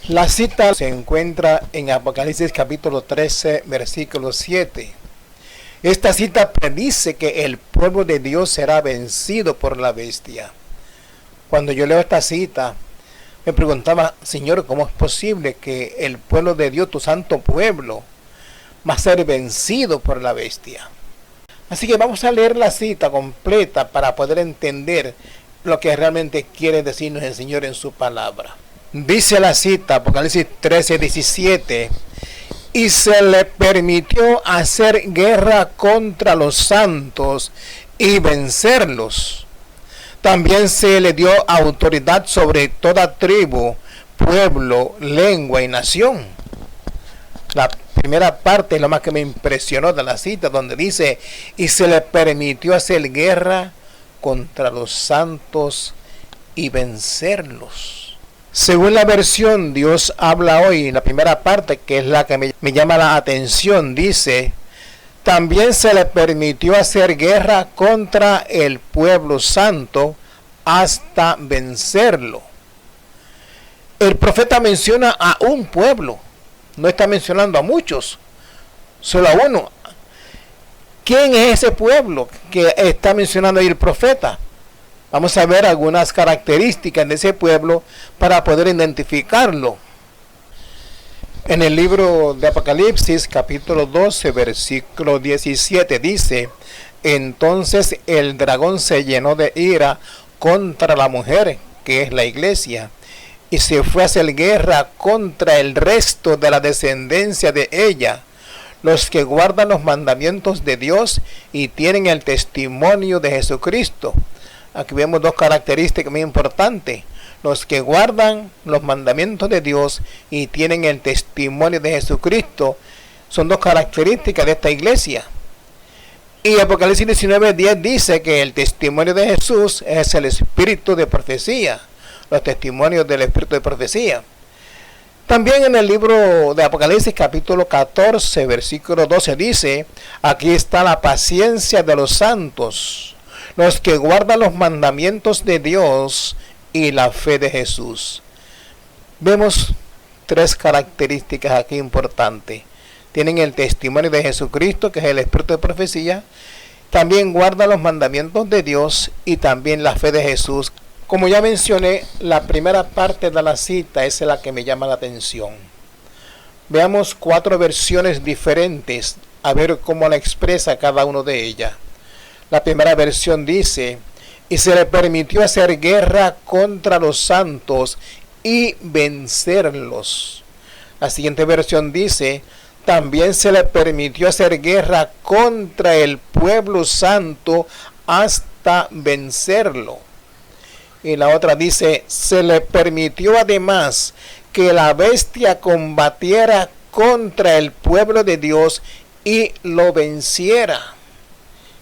La cita se encuentra en Apocalipsis capítulo 13, versículo 7. Esta cita predice que el pueblo de Dios será vencido por la bestia. Cuando yo leo esta cita, me preguntaba, Señor, ¿cómo es posible que el pueblo de Dios, tu santo pueblo, va a ser vencido por la bestia? Así que vamos a leer la cita completa para poder entender lo que realmente quiere decirnos el Señor en su palabra. Dice la cita, Apocalipsis 13, 17, y se le permitió hacer guerra contra los santos y vencerlos. También se le dio autoridad sobre toda tribu, pueblo, lengua y nación. La primera parte es lo más que me impresionó de la cita, donde dice, y se le permitió hacer guerra contra los santos y vencerlos. Según la versión Dios habla hoy, la primera parte, que es la que me llama la atención, dice, también se le permitió hacer guerra contra el pueblo santo hasta vencerlo. El profeta menciona a un pueblo, no está mencionando a muchos, solo a uno. ¿Quién es ese pueblo que está mencionando ahí el profeta? Vamos a ver algunas características de ese pueblo para poder identificarlo. En el libro de Apocalipsis, capítulo 12, versículo 17, dice, entonces el dragón se llenó de ira contra la mujer, que es la iglesia, y se fue a hacer guerra contra el resto de la descendencia de ella, los que guardan los mandamientos de Dios y tienen el testimonio de Jesucristo. Aquí vemos dos características muy importantes. Los que guardan los mandamientos de Dios y tienen el testimonio de Jesucristo son dos características de esta iglesia. Y Apocalipsis 19:10 dice que el testimonio de Jesús es el espíritu de profecía. Los testimonios del espíritu de profecía. También en el libro de Apocalipsis capítulo 14, versículo 12 dice, aquí está la paciencia de los santos, los que guardan los mandamientos de Dios y la fe de Jesús. Vemos tres características aquí importantes. Tienen el testimonio de Jesucristo, que es el espíritu de profecía. También guardan los mandamientos de Dios y también la fe de Jesús. Como ya mencioné, la primera parte de la cita es la que me llama la atención. Veamos cuatro versiones diferentes, a ver cómo la expresa cada uno de ellas. La primera versión dice, y se le permitió hacer guerra contra los santos y vencerlos. La siguiente versión dice, también se le permitió hacer guerra contra el pueblo santo hasta vencerlo. Y la otra dice, se le permitió además que la bestia combatiera contra el pueblo de Dios y lo venciera.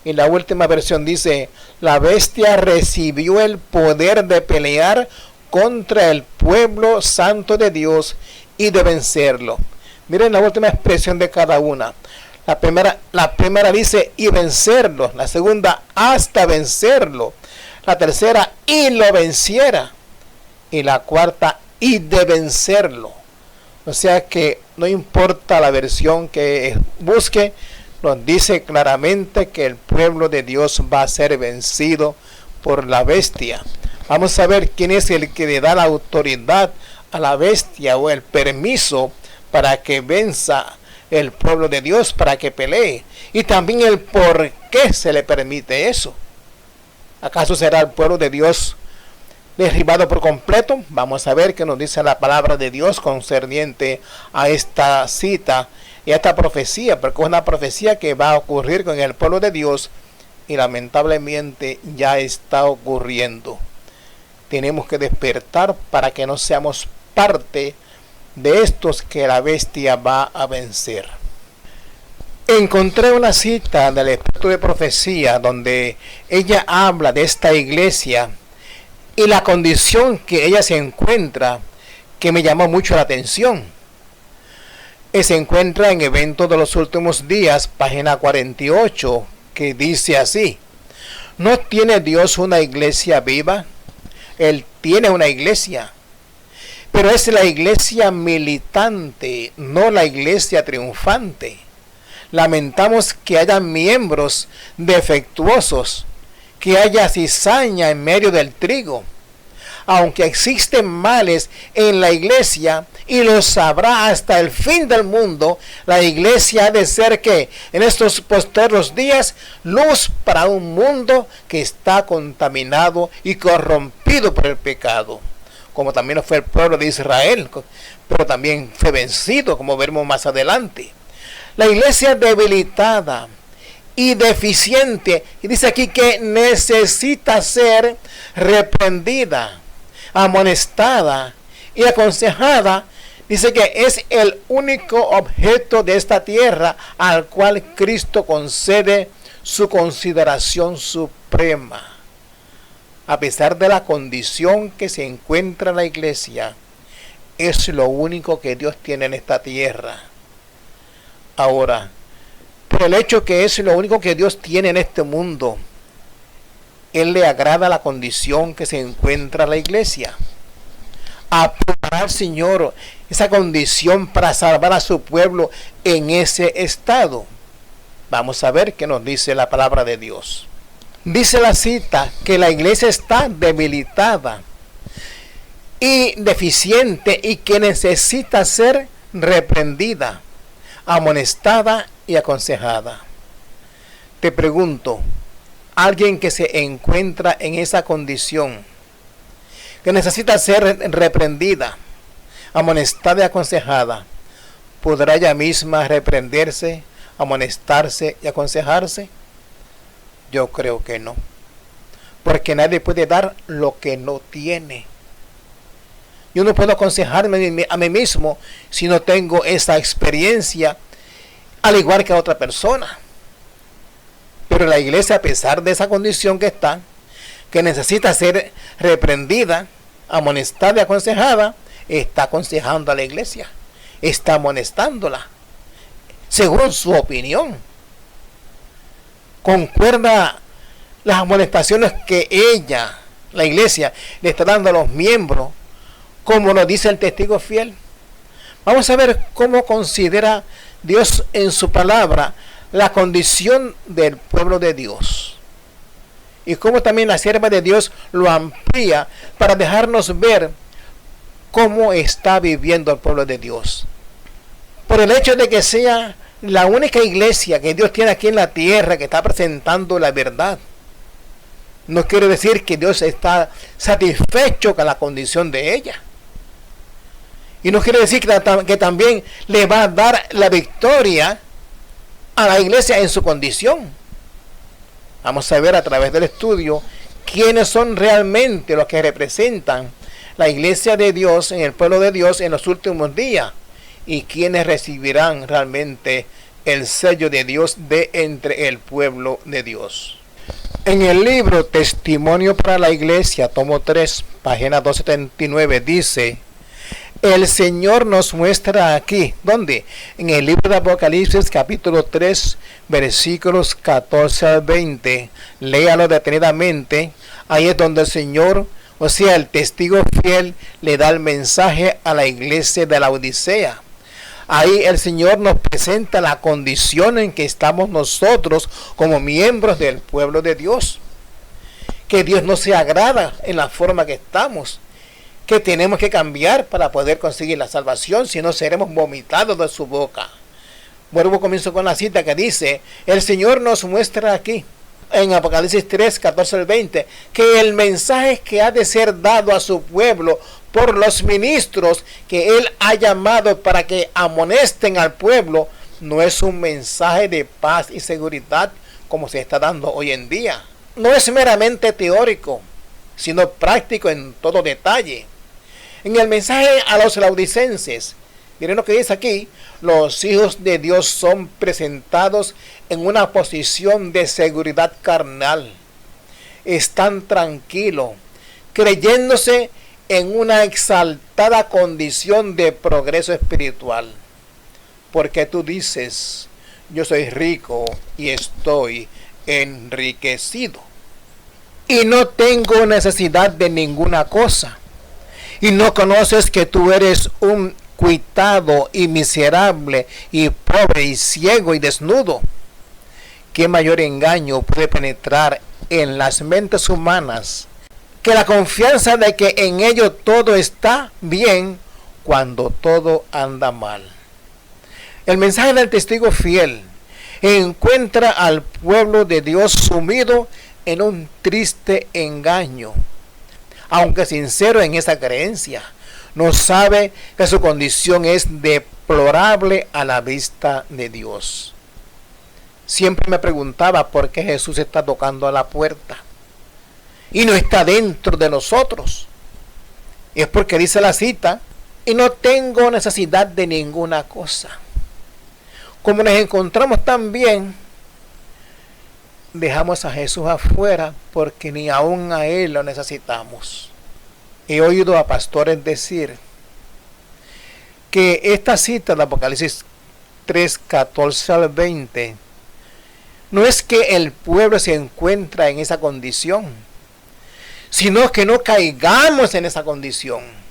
Y la última versión dice, la bestia recibió el poder de pelear contra el pueblo santo de Dios y de vencerlo. Miren la última expresión de cada una. La primera dice, y vencerlo. La segunda, hasta vencerlo. La tercera, y lo venciera. Y la cuarta, y de vencerlo. O sea que no importa la versión que busque, nos dice claramente que el pueblo de Dios va a ser vencido por la bestia. Vamos a ver quién es el que le da la autoridad a la bestia o el permiso para que venza el pueblo de Dios, para que pelee. Y también el por qué se le permite eso. ¿Acaso será el pueblo de Dios derribado por completo? Vamos a ver qué nos dice la palabra de Dios concerniente a esta cita y a esta profecía, porque es una profecía que va a ocurrir con el pueblo de Dios y lamentablemente ya está ocurriendo. Tenemos que despertar para que no seamos parte de estos que la bestia va a vencer. Encontré una cita del espíritu de profecía donde ella habla de esta iglesia y la condición que ella se encuentra, que me llamó mucho la atención. Se encuentra en Eventos de los Últimos Días, página 48, que dice así: ¿no tiene Dios una iglesia viva? Él tiene una iglesia, pero es la iglesia militante, no la iglesia triunfante. Lamentamos que haya miembros defectuosos, que haya cizaña en medio del trigo. Aunque existen males en la iglesia, y lo sabrá hasta el fin del mundo, la iglesia ha de ser que en estos postreros días luz para un mundo que está contaminado y corrompido por el pecado, como también lo fue el pueblo de Israel, pero también fue vencido, como veremos más adelante. La iglesia debilitada y deficiente, y dice aquí que necesita ser reprendida, amonestada y aconsejada. Dice que es el único objeto de esta tierra al cual Cristo concede su consideración suprema. A pesar de la condición que se encuentra la iglesia, es lo único que Dios tiene en esta tierra. Ahora, por el hecho que es lo único que Dios tiene en este mundo, Él le agrada la condición que se encuentra la iglesia. A preparar, Señor, esa condición para salvar a su pueblo en ese estado. Vamos a ver qué nos dice la palabra de Dios. Dice la cita que la iglesia está debilitada y deficiente y que necesita ser reprendida, amonestada y aconsejada. Te pregunto, alguien que se encuentra en esa condición, que necesita ser reprendida, amonestada y aconsejada, ¿podrá ella misma reprenderse, amonestarse y aconsejarse? Yo creo que no, porque nadie puede dar lo que no tiene. Yo no puedo aconsejarme a mí mismo si no tengo esa experiencia, al igual que a otra persona. Pero la iglesia, a pesar de esa condición que está, que necesita ser reprendida, amonestada y aconsejada, está aconsejando a la iglesia, está amonestándola, según su opinión. Concuerda las amonestaciones que ella, la iglesia, le está dando a los miembros, como nos dice el testigo fiel. Vamos a ver cómo considera Dios en su palabra la condición del pueblo de Dios, y cómo también la sierva de Dios lo amplía para dejarnos ver cómo está viviendo el pueblo de Dios. Por el hecho de que sea la única iglesia que Dios tiene aquí en la tierra que está presentando la verdad, no quiere decir que Dios está satisfecho con la condición de ella. Y no quiere decir que también le va a dar la victoria a la iglesia en su condición. Vamos a ver a través del estudio quiénes son realmente los que representan la iglesia de Dios en el pueblo de Dios en los últimos días, y quiénes recibirán realmente el sello de Dios de entre el pueblo de Dios. En el libro Testimonio para la Iglesia, tomo 3, página 279, dice: el Señor nos muestra aquí, ¿dónde? En el libro de Apocalipsis, capítulo 3, versículos 14 al 20. Léalo detenidamente. Ahí es donde el Señor, o sea, el testigo fiel, le da el mensaje a la iglesia de la Odisea. Ahí el Señor nos presenta la condición en que estamos nosotros como miembros del pueblo de Dios. Que Dios no se agrada en la forma que estamos, que tenemos que cambiar para poder conseguir la salvación, si no seremos vomitados de su boca. Vuelvo, comienzo con la cita que dice: el Señor nos muestra aquí, en Apocalipsis 3, 14 al 20, que el mensaje que ha de ser dado a su pueblo por los ministros que Él ha llamado para que amonesten al pueblo, no es un mensaje de paz y seguridad como se está dando hoy en día. No es meramente teórico, sino práctico en todo detalle. En el mensaje a los laodicenses, miren lo que dice aquí: los hijos de Dios son presentados en una posición de seguridad carnal. Están tranquilos, creyéndose en una exaltada condición de progreso espiritual. Porque tú dices: yo soy rico y estoy enriquecido, y no tengo necesidad de ninguna cosa, y no conoces que tú eres un cuitado y miserable y pobre y ciego y desnudo. ¿Qué mayor engaño puede penetrar en las mentes humanas que la confianza de que en ello todo está bien cuando todo anda mal? El mensaje del testigo fiel encuentra al pueblo de Dios sumido en un triste engaño. Aunque sincero en esa creencia, no sabe que su condición es deplorable a la vista de Dios. Siempre me preguntaba por qué Jesús está tocando a la puerta y no está dentro de nosotros. Es porque dice la cita, y no tengo necesidad de ninguna cosa. Como nos encontramos tan bien, dejamos a Jesús afuera porque ni aún a Él lo necesitamos. He oído a pastores decir que esta cita de Apocalipsis 3, 14 al 20 no es que el pueblo se encuentra en esa condición, sino que no caigamos en esa condición.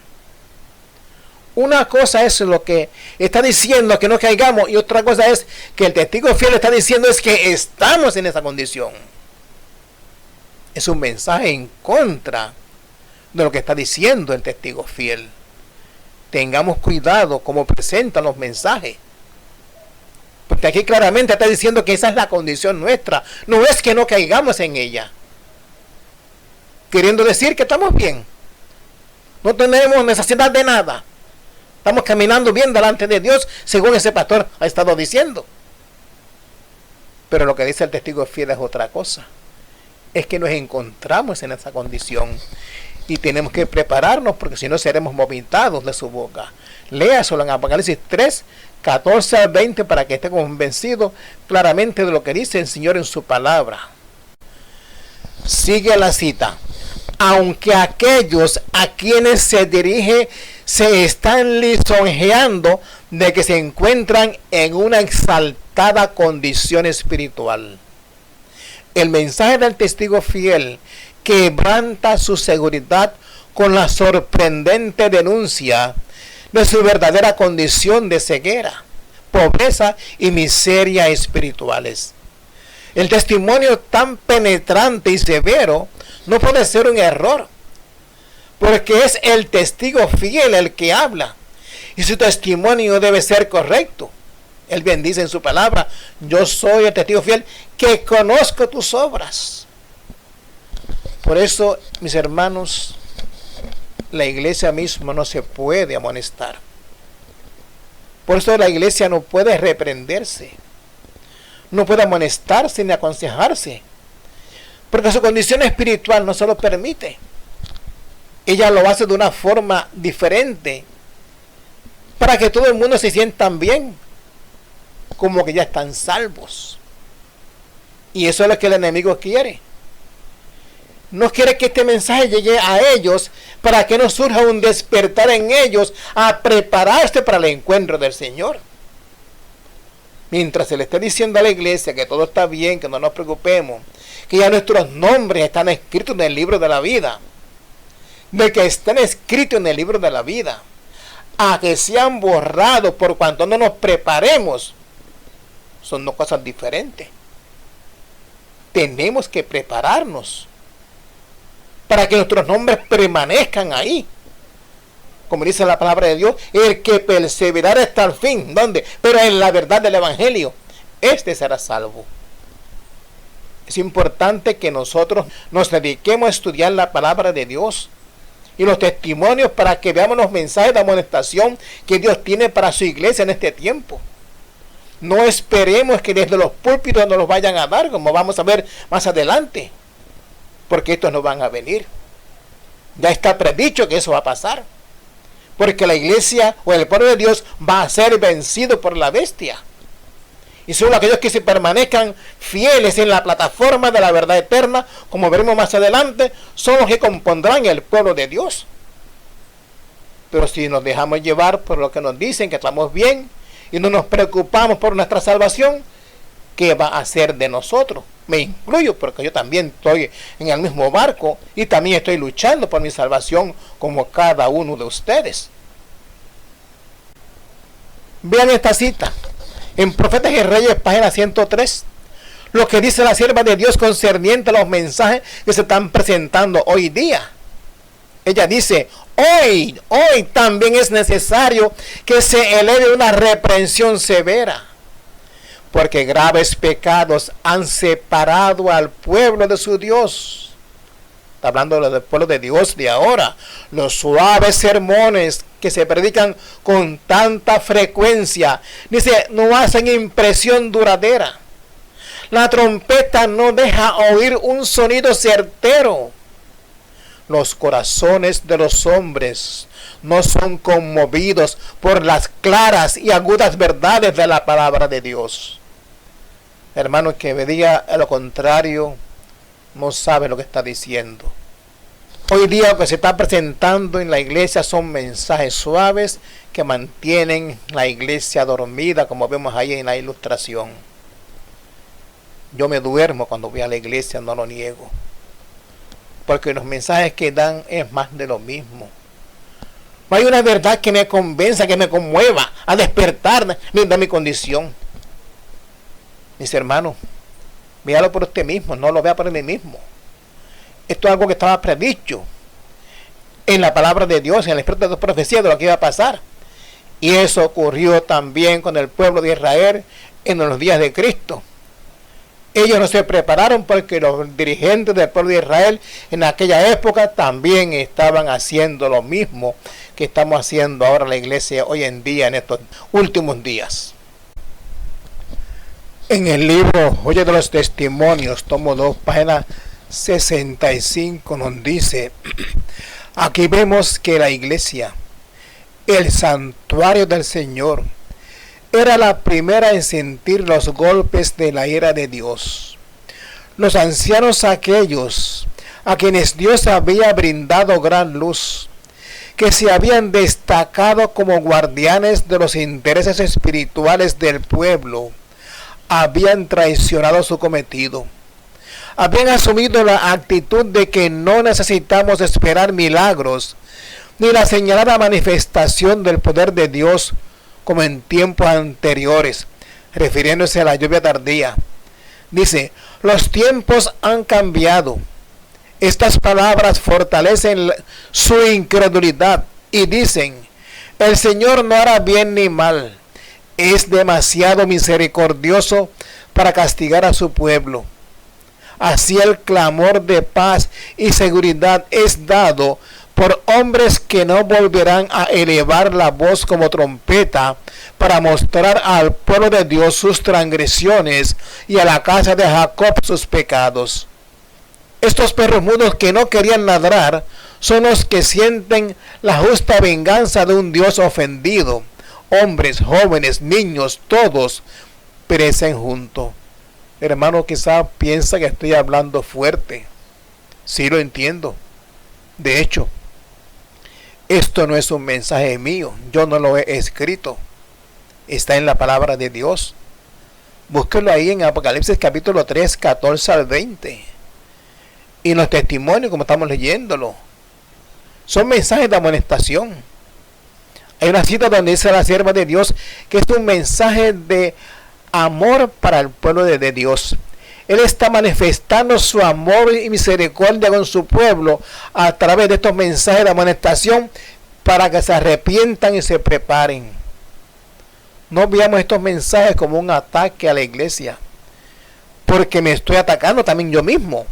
Una cosa es lo que está diciendo, que no caigamos, y otra cosa es que el testigo fiel está diciendo es que estamos en esa condición. Es un mensaje en contra de lo que está diciendo el testigo fiel. Tengamos cuidado como presentan los mensajes, porque aquí claramente está diciendo que esa es la condición nuestra. No es que no caigamos en ella, queriendo decir que estamos bien, no tenemos necesidad de nada, estamos caminando bien delante de Dios, según ese pastor ha estado diciendo. Pero lo que dice el testigo fiel es otra cosa. Es que nos encontramos en esa condición y tenemos que prepararnos, porque si no seremos vomitados de su boca. Léaselo en Apocalipsis 3, 14 al 20 para que esté convencido claramente de lo que dice el Señor en su palabra. Sigue la cita. Aunque aquellos a quienes se dirige se están lisonjeando de que se encuentran en una exaltada condición espiritual. El mensaje del testigo fiel quebranta su seguridad con la sorprendente denuncia de su verdadera condición de ceguera, pobreza y miseria espirituales. El testimonio tan penetrante y severo no puede ser un error, porque es el testigo fiel el que habla, y su testimonio debe ser correcto. Él bien dice en su palabra: yo soy el testigo fiel que conozco tus obras. Por eso, mis hermanos, la iglesia misma no se puede amonestar. Por eso la iglesia no puede reprenderse, no puede amonestarse ni aconsejarse, porque su condición espiritual no se lo permite. Ella lo hace de una forma diferente, para que todo el mundo se sienta bien, como que ya están salvos. Y eso es lo que el enemigo quiere. No quiere que este mensaje llegue a ellos, para que no surja un despertar en ellos a prepararse para el encuentro del Señor. Mientras se le esté diciendo a la iglesia que todo está bien, que no nos preocupemos, que ya nuestros nombres están escritos en el libro de la vida, de que están escritos en el libro de la vida, a que sean borrados por cuanto no nos preparemos, son dos cosas diferentes. Tenemos que prepararnos para que nuestros nombres permanezcan ahí. Como dice la palabra de Dios, el que perseverara hasta el fin. ¿Dónde? Pero en la verdad del Evangelio, este será salvo. Es importante que nosotros nos dediquemos a estudiar la palabra de Dios y los testimonios, para que veamos los mensajes de amonestación que Dios tiene para su iglesia en este tiempo. No esperemos que desde los púlpitos nos los vayan a dar, como vamos a ver más adelante, porque estos no van a venir. Ya está predicho que eso va a pasar, porque la iglesia o el pueblo de Dios va a ser vencido por la bestia. Y solo aquellos que se permanezcan fieles en la plataforma de la verdad eterna, como veremos más adelante, son los que compondrán el pueblo de Dios. Pero si nos dejamos llevar por lo que nos dicen, que estamos bien, y no nos preocupamos por nuestra salvación, ¿qué va a hacer de nosotros? Me incluyo porque yo también estoy en el mismo barco y también estoy luchando por mi salvación como cada uno de ustedes. Vean esta cita en Profetas y Reyes, página 103. Lo que dice la sierva de Dios concerniente a los mensajes que se están presentando hoy día. Ella dice, hoy también es necesario que se eleve una reprensión severa, porque graves pecados han separado al pueblo de su Dios. Está hablando del pueblo de Dios de ahora. Los suaves sermones que se predican con tanta frecuencia, dice, no hacen impresión duradera. La trompeta no deja oír un sonido certero. Los corazones de los hombres no son conmovidos por las claras y agudas verdades de la palabra de Dios. Hermano, que me diga lo contrario, no sabe lo que está diciendo. Hoy día lo que se está presentando en la iglesia son mensajes suaves que mantienen la iglesia dormida, como vemos ahí en la ilustración. Yo me duermo cuando voy a la iglesia, no lo niego, porque los mensajes que dan es más de lo mismo. No hay una verdad que me convenza, que me conmueva a despertar de mi condición. Mis hermanos, véalo por usted mismo, no lo vea por mí mismo. Esto es algo que estaba predicho en la palabra de Dios, en el espíritu de las profecías de lo que iba a pasar. Y eso ocurrió también con el pueblo de Israel en los días de Cristo. Ellos no se prepararon porque los dirigentes del pueblo de Israel en aquella época también estaban haciendo lo mismo que estamos haciendo ahora la iglesia hoy en día, en estos últimos días. En el libro Joya de los Testimonios, tomo 2, página 65, nos dice, aquí vemos que la iglesia, el santuario del Señor, era la primera en sentir los golpes de la ira de Dios. Los ancianos aquellos a quienes Dios había brindado gran luz, que se habían destacado como guardianes de los intereses espirituales del pueblo, habían traicionado su cometido. Habían asumido la actitud de que no necesitamos esperar milagros, ni la señalada manifestación del poder de Dios como en tiempos anteriores, refiriéndose a la lluvia tardía. Dice, los tiempos han cambiado. Estas palabras fortalecen su incredulidad y dicen, el Señor no hará bien ni mal. Es demasiado misericordioso para castigar a su pueblo. Así el clamor de paz y seguridad es dado por hombres que no volverán a elevar la voz como trompeta para mostrar al pueblo de Dios sus transgresiones y a la casa de Jacob sus pecados. Estos perros mudos que no querían ladrar son los que sienten la justa venganza de un Dios ofendido. Hombres, jóvenes, niños, todos perecen juntos. Hermano, quizá piensa que estoy hablando fuerte. Sí, lo entiendo. De hecho, esto no es un mensaje mío. Yo no lo he escrito. Está en la palabra de Dios. Búsquelo ahí en Apocalipsis capítulo 3, 14 al 20. Y en los testimonios, como estamos leyéndolo, son mensajes de amonestación. Hay una cita donde dice la sierva de Dios que es un mensaje de amor para el pueblo de Dios. Él está manifestando su amor y misericordia con su pueblo a través de estos mensajes de amonestación para que se arrepientan y se preparen. No veamos estos mensajes como un ataque a la iglesia, porque me estoy atacando también yo mismo,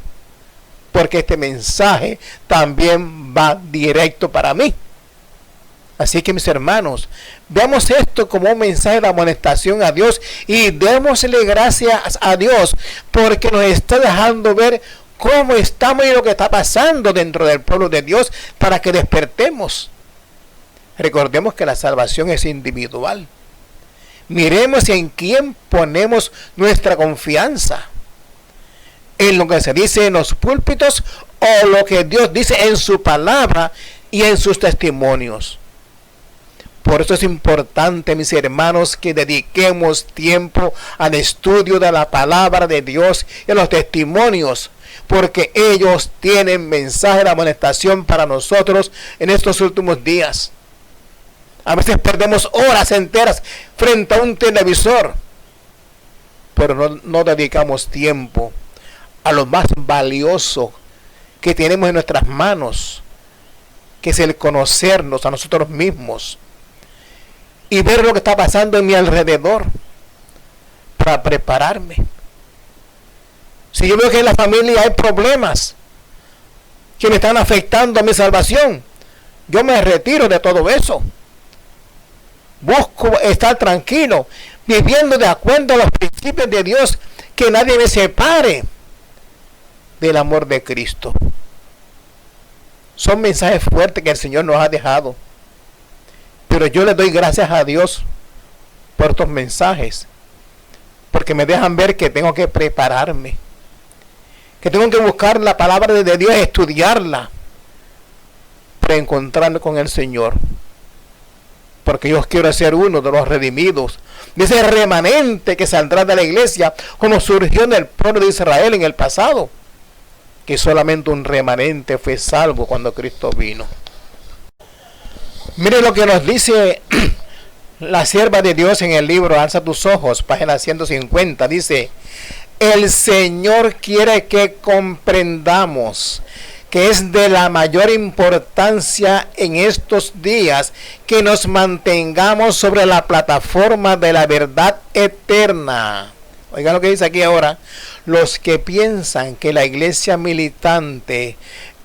porque este mensaje también va directo para mí. Así que mis hermanos, veamos esto como un mensaje de amonestación a Dios y démosle gracias a Dios porque nos está dejando ver cómo estamos y lo que está pasando dentro del pueblo de Dios para que despertemos. Recordemos que la salvación es individual. Miremos en quién ponemos nuestra confianza. En lo que se dice en los púlpitos o lo que Dios dice en su palabra y en sus testimonios. Por eso es importante, mis hermanos, que dediquemos tiempo al estudio de la palabra de Dios y a los testimonios, porque ellos tienen mensaje de amonestación para nosotros en estos últimos días. A veces perdemos horas enteras frente a un televisor, pero no dedicamos tiempo a lo más valioso que tenemos en nuestras manos, que es el conocernos a nosotros mismos y ver lo que está pasando en mi alrededor para prepararme. Si yo veo que en la familia hay problemas que me están afectando a mi salvación, yo me retiro de todo eso. Busco estar tranquilo, viviendo de acuerdo a los principios de Dios, que nadie me separe del amor de Cristo. Son mensajes fuertes que el Señor nos ha dejado, pero yo le doy gracias a Dios por estos mensajes, porque me dejan ver que tengo que prepararme, que tengo que buscar la palabra de Dios, estudiarla, para encontrarme con el Señor, porque yo quiero ser uno de los redimidos, de ese remanente que saldrá de la iglesia, como surgió en el pueblo de Israel en el pasado, que solamente un remanente fue salvo cuando Cristo vino. Mire lo que nos dice la sierva de Dios en el libro Alza tus ojos, página 150, dice: el Señor quiere que comprendamos que es de la mayor importancia en estos días que nos mantengamos sobre la plataforma de la verdad eterna. Oigan lo que dice aquí ahora: los que piensan que la iglesia militante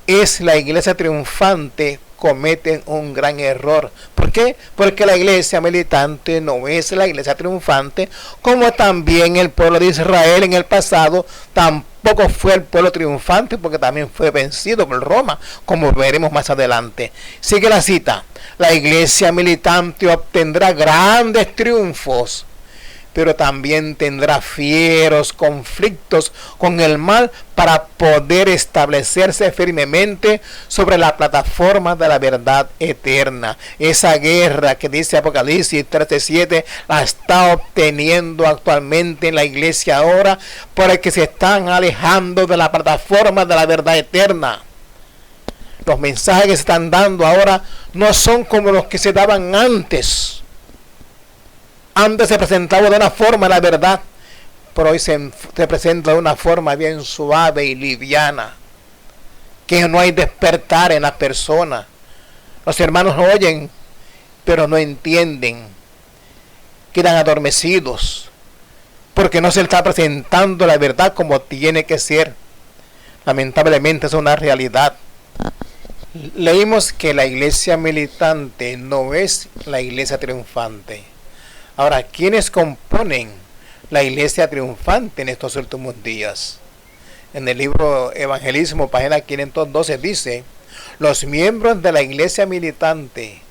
es la iglesia triunfante cometen un gran error. ¿Por qué? Porque la iglesia militante no es la iglesia triunfante, como también el pueblo de Israel en el pasado tampoco fue el pueblo triunfante, porque también fue vencido por Roma, como veremos más adelante. Sigue la cita: la iglesia militante obtendrá grandes triunfos, pero también tendrá fieros conflictos con el mal para poder establecerse firmemente sobre la plataforma de la verdad eterna. Esa guerra que dice Apocalipsis 13:7 la está obteniendo actualmente en la iglesia ahora, porque se están alejando de la plataforma de la verdad eterna. Los mensajes que se están dando ahora no son como los que se daban antes. Antes se presentaba de una forma la verdad, pero hoy se presenta de una forma bien suave y liviana, que no hay despertar en las personas. Los hermanos oyen, pero no entienden, quedan adormecidos, porque no se está presentando la verdad como tiene que ser. Lamentablemente es una realidad. Leímos que la iglesia militante no es la iglesia triunfante. Ahora, ¿quiénes componen la iglesia triunfante en estos últimos días? En el libro Evangelismo, página 512, dice: los miembros de la iglesia militante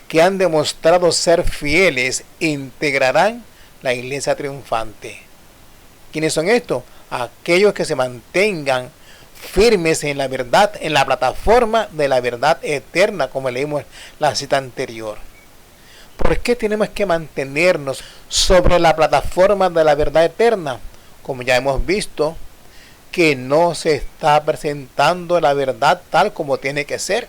que han demostrado ser fieles integrarán la iglesia triunfante. ¿Quiénes son estos? Aquellos que se mantengan firmes en la verdad, en la plataforma de la verdad eterna, como leímos la cita anterior. ¿Por qué tenemos que mantenernos sobre la plataforma de la verdad eterna? Como ya hemos visto, que no se está presentando la verdad tal como tiene que ser.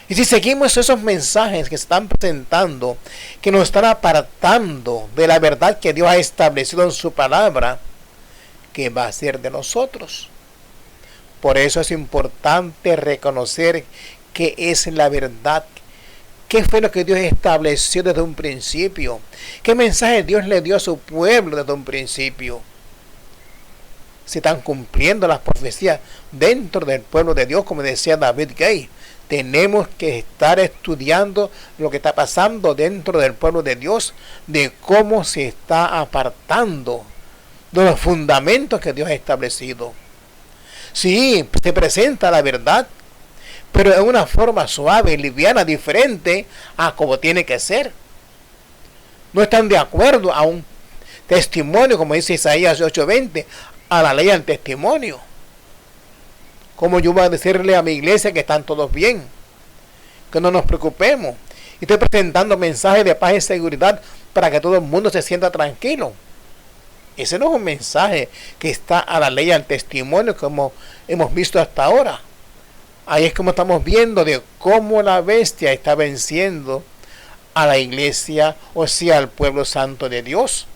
Y si seguimos esos mensajes que se están presentando, que nos están apartando de la verdad que Dios ha establecido en su palabra, ¿qué va a ser de nosotros? Por eso es importante reconocer qué es la verdad. ¿Qué fue lo que Dios estableció desde un principio? ¿Qué mensaje Dios le dio a su pueblo desde un principio? Se están cumpliendo las profecías dentro del pueblo de Dios, como decía David Gay. Tenemos que estar estudiando lo que está pasando dentro del pueblo de Dios, de cómo se está apartando de los fundamentos que Dios ha establecido. Sí, se presenta la verdad, pero de una forma suave, liviana, diferente a como tiene que ser. No están de acuerdo a un testimonio, como dice Isaías 8:20, a la ley del testimonio. ¿Cómo yo voy a decirle a mi iglesia que están todos bien? Que no nos preocupemos. Y estoy presentando mensajes de paz y seguridad para que todo el mundo se sienta tranquilo. Ese no es un mensaje que está a la ley, al testimonio, como hemos visto hasta ahora. Ahí es como estamos viendo de cómo la bestia está venciendo a la iglesia, o sea, al pueblo santo de Dios.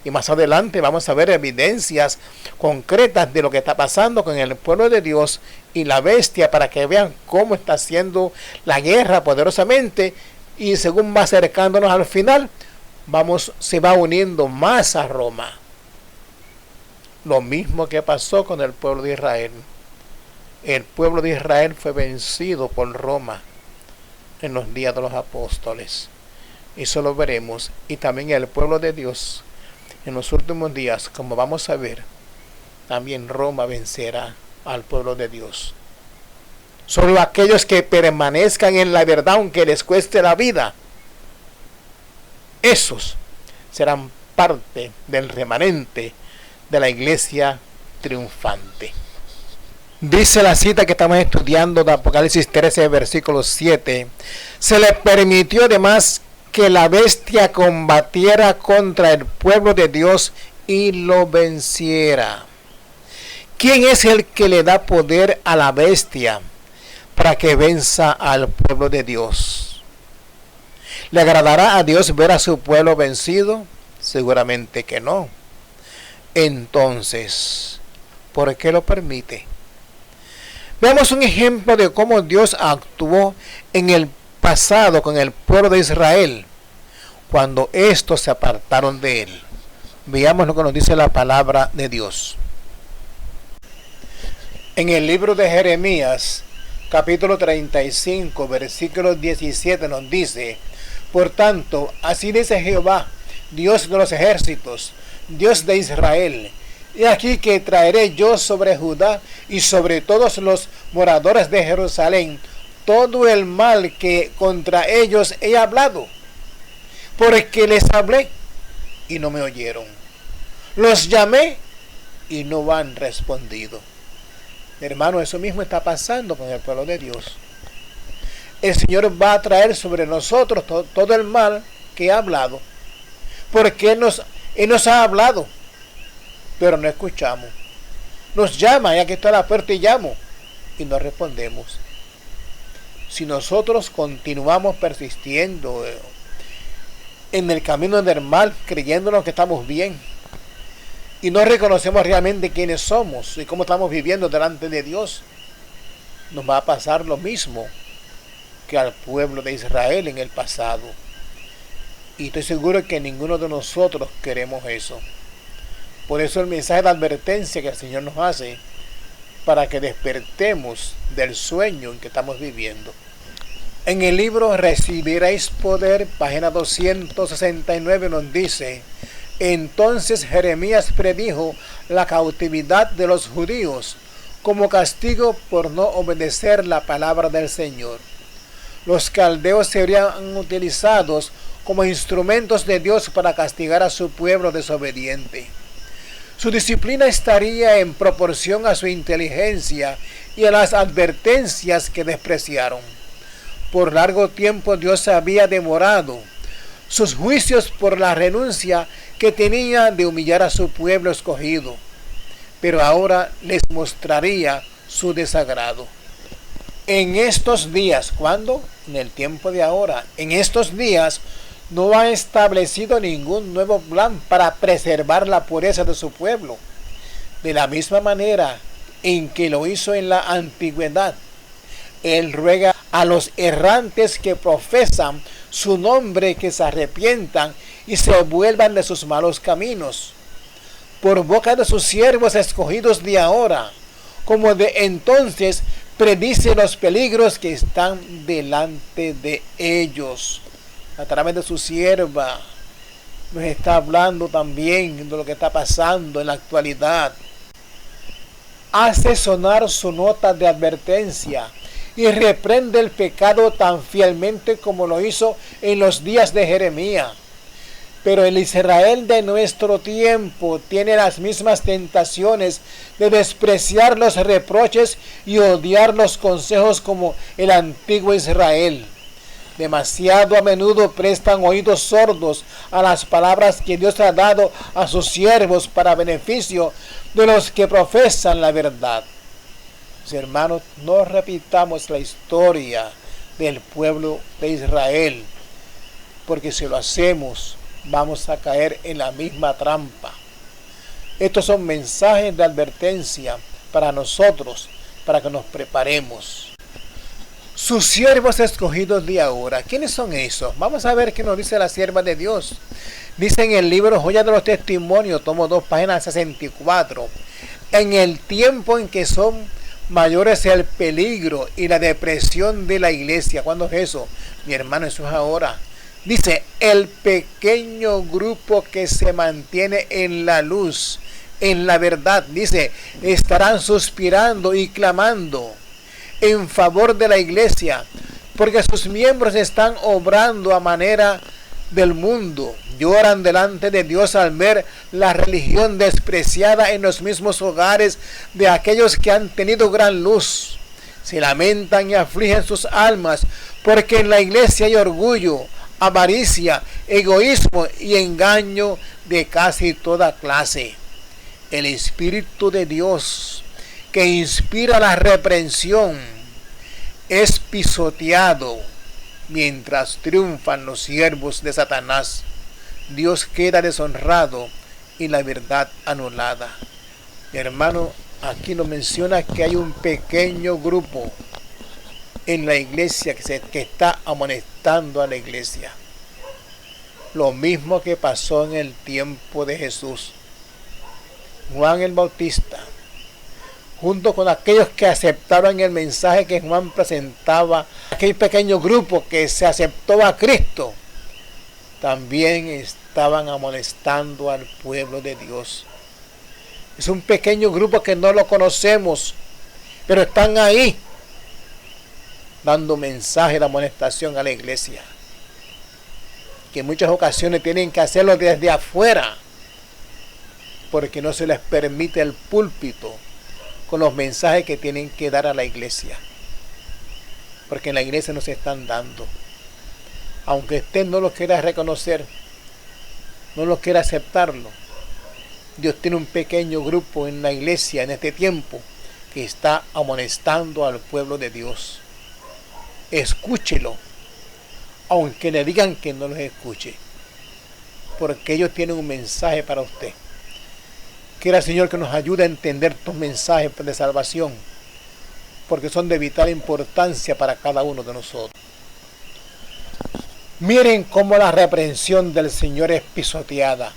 Y más adelante vamos a ver evidencias concretas de lo que está pasando con el pueblo de Dios y la bestia, para que vean cómo está haciendo la guerra poderosamente. Y según va acercándonos al final, se va uniendo más a Roma. Lo mismo que pasó con el pueblo de Israel. El pueblo de Israel fue vencido por Roma en los días de los apóstoles. Eso lo veremos. Y también el pueblo de Dios en los últimos días, como vamos a ver, también Roma vencerá al pueblo de Dios. Solo aquellos que permanezcan en la verdad, aunque les cueste la vida, esos serán parte del remanente de la iglesia triunfante. Dice la cita que estamos estudiando de Apocalipsis 13, versículo 7. Se le permitió además que la bestia combatiera contra el pueblo de Dios y lo venciera. ¿Quién es el que le da poder a la bestia para que venza al pueblo de Dios? ¿Le agradará a Dios ver a su pueblo vencido? Seguramente que no. Entonces, ¿por qué lo permite? Veamos un ejemplo de cómo Dios actuó en el pasado con el pueblo de Israel, cuando estos se apartaron de él. Veamos lo que nos dice la palabra de Dios. En el libro de Jeremías, capítulo 35, versículo 17 nos dice: por tanto, así dice Jehová, Dios de los ejércitos, Dios de Israel: he aquí que traeré yo sobre Judá y sobre todos los moradores de Jerusalén todo el mal que contra ellos he hablado, porque les hablé y no me oyeron, los llamé y no han respondido. Hermano, eso mismo está pasando con el pueblo de Dios. El Señor va a traer sobre nosotros todo el mal que ha hablado, porque Él nos ha hablado, pero no escuchamos. Nos llama, ya que está a la puerta y llamo, y no respondemos. Si nosotros continuamos persistiendo en el camino del mal, creyéndonos que estamos bien, y no reconocemos realmente quiénes somos y cómo estamos viviendo delante de Dios, nos va a pasar lo mismo que al pueblo de Israel en el pasado. Y estoy seguro que ninguno de nosotros queremos eso. Por eso el mensaje de advertencia que el Señor nos hace, para que despertemos del sueño en que estamos viviendo. En el libro Recibiréis Poder, página 269, nos dice: entonces Jeremías predijo la cautividad de los judíos como castigo por no obedecer la palabra del Señor. Los caldeos serían utilizados como instrumentos de Dios para castigar a su pueblo desobediente. Su disciplina estaría en proporción a su inteligencia y a las advertencias que despreciaron. Por largo tiempo Dios había demorado sus juicios por la renuncia que tenía de humillar a su pueblo escogido, pero ahora les mostraría su desagrado. En estos días, ¿cuándo? En el tiempo de ahora. En estos días no ha establecido ningún nuevo plan para preservar la pureza de su pueblo, de la misma manera en que lo hizo en la antigüedad. Él ruega a los errantes que profesan su nombre que se arrepientan y se vuelvan de sus malos caminos, por boca de sus siervos escogidos de ahora, como de entonces, predice los peligros que están delante de ellos. A través de su sierva nos está hablando también de lo que está pasando en la actualidad. Hace sonar su nota de advertencia y reprende el pecado tan fielmente como lo hizo en los días de Jeremías. Pero el Israel de nuestro tiempo tiene las mismas tentaciones de despreciar los reproches y odiar los consejos como el antiguo Israel. Demasiado a menudo prestan oídos sordos a las palabras que Dios ha dado a sus siervos para beneficio de los que profesan la verdad. Mis hermanos, no repitamos la historia del pueblo de Israel, porque si lo hacemos, vamos a caer en la misma trampa. Estos son mensajes de advertencia para nosotros, para que nos preparemos. Sus siervos escogidos de ahora, ¿quiénes son esos? Vamos a ver qué nos dice la sierva de Dios. Dice en el libro Joyas de los Testimonios, tomo 2, página 64. En el tiempo en que son mayores el peligro y la depresión de la iglesia. ¿Cuándo es eso? Mi hermano, eso es ahora. Dice, el pequeño grupo que se mantiene en la luz, en la verdad, dice, estarán suspirando y clamando en favor de la iglesia, porque sus miembros están obrando a manera del mundo. Lloran delante de Dios al ver la religión despreciada en los mismos hogares de aquellos que han tenido gran luz. Se lamentan y afligen sus almas, porque en la iglesia hay orgullo, avaricia, egoísmo y engaño de casi toda clase. El Espíritu de Dios, que inspira la reprensión, es pisoteado mientras triunfan los siervos de Satanás. Dios queda deshonrado y la verdad anulada. Mi hermano, aquí nos menciona que hay un pequeño grupo en la iglesia que está amonestando a la iglesia. Lo mismo que pasó en el tiempo de Jesús. Juan el Bautista, junto con aquellos que aceptaron el mensaje que Juan presentaba, aquel pequeño grupo que se aceptó a Cristo, también estaban amonestando al pueblo de Dios. Es un pequeño grupo que no lo conocemos, pero están ahí dando mensaje de amonestación a la iglesia, que en muchas ocasiones tienen que hacerlo desde afuera, porque no se les permite el púlpito con los mensajes que tienen que dar a la iglesia, porque en la iglesia no se están dando. Aunque usted no lo quiera reconocer, no lo quiera aceptarlo, Dios tiene un pequeño grupo en la iglesia en este tiempo que está amonestando al pueblo de Dios. Escúchelo, aunque le digan que no los escuche, porque ellos tienen un mensaje para usted. Quiera, Señor, que nos ayude a entender estos mensajes de salvación, porque son de vital importancia para cada uno de nosotros. Miren cómo la reprensión del Señor es pisoteada.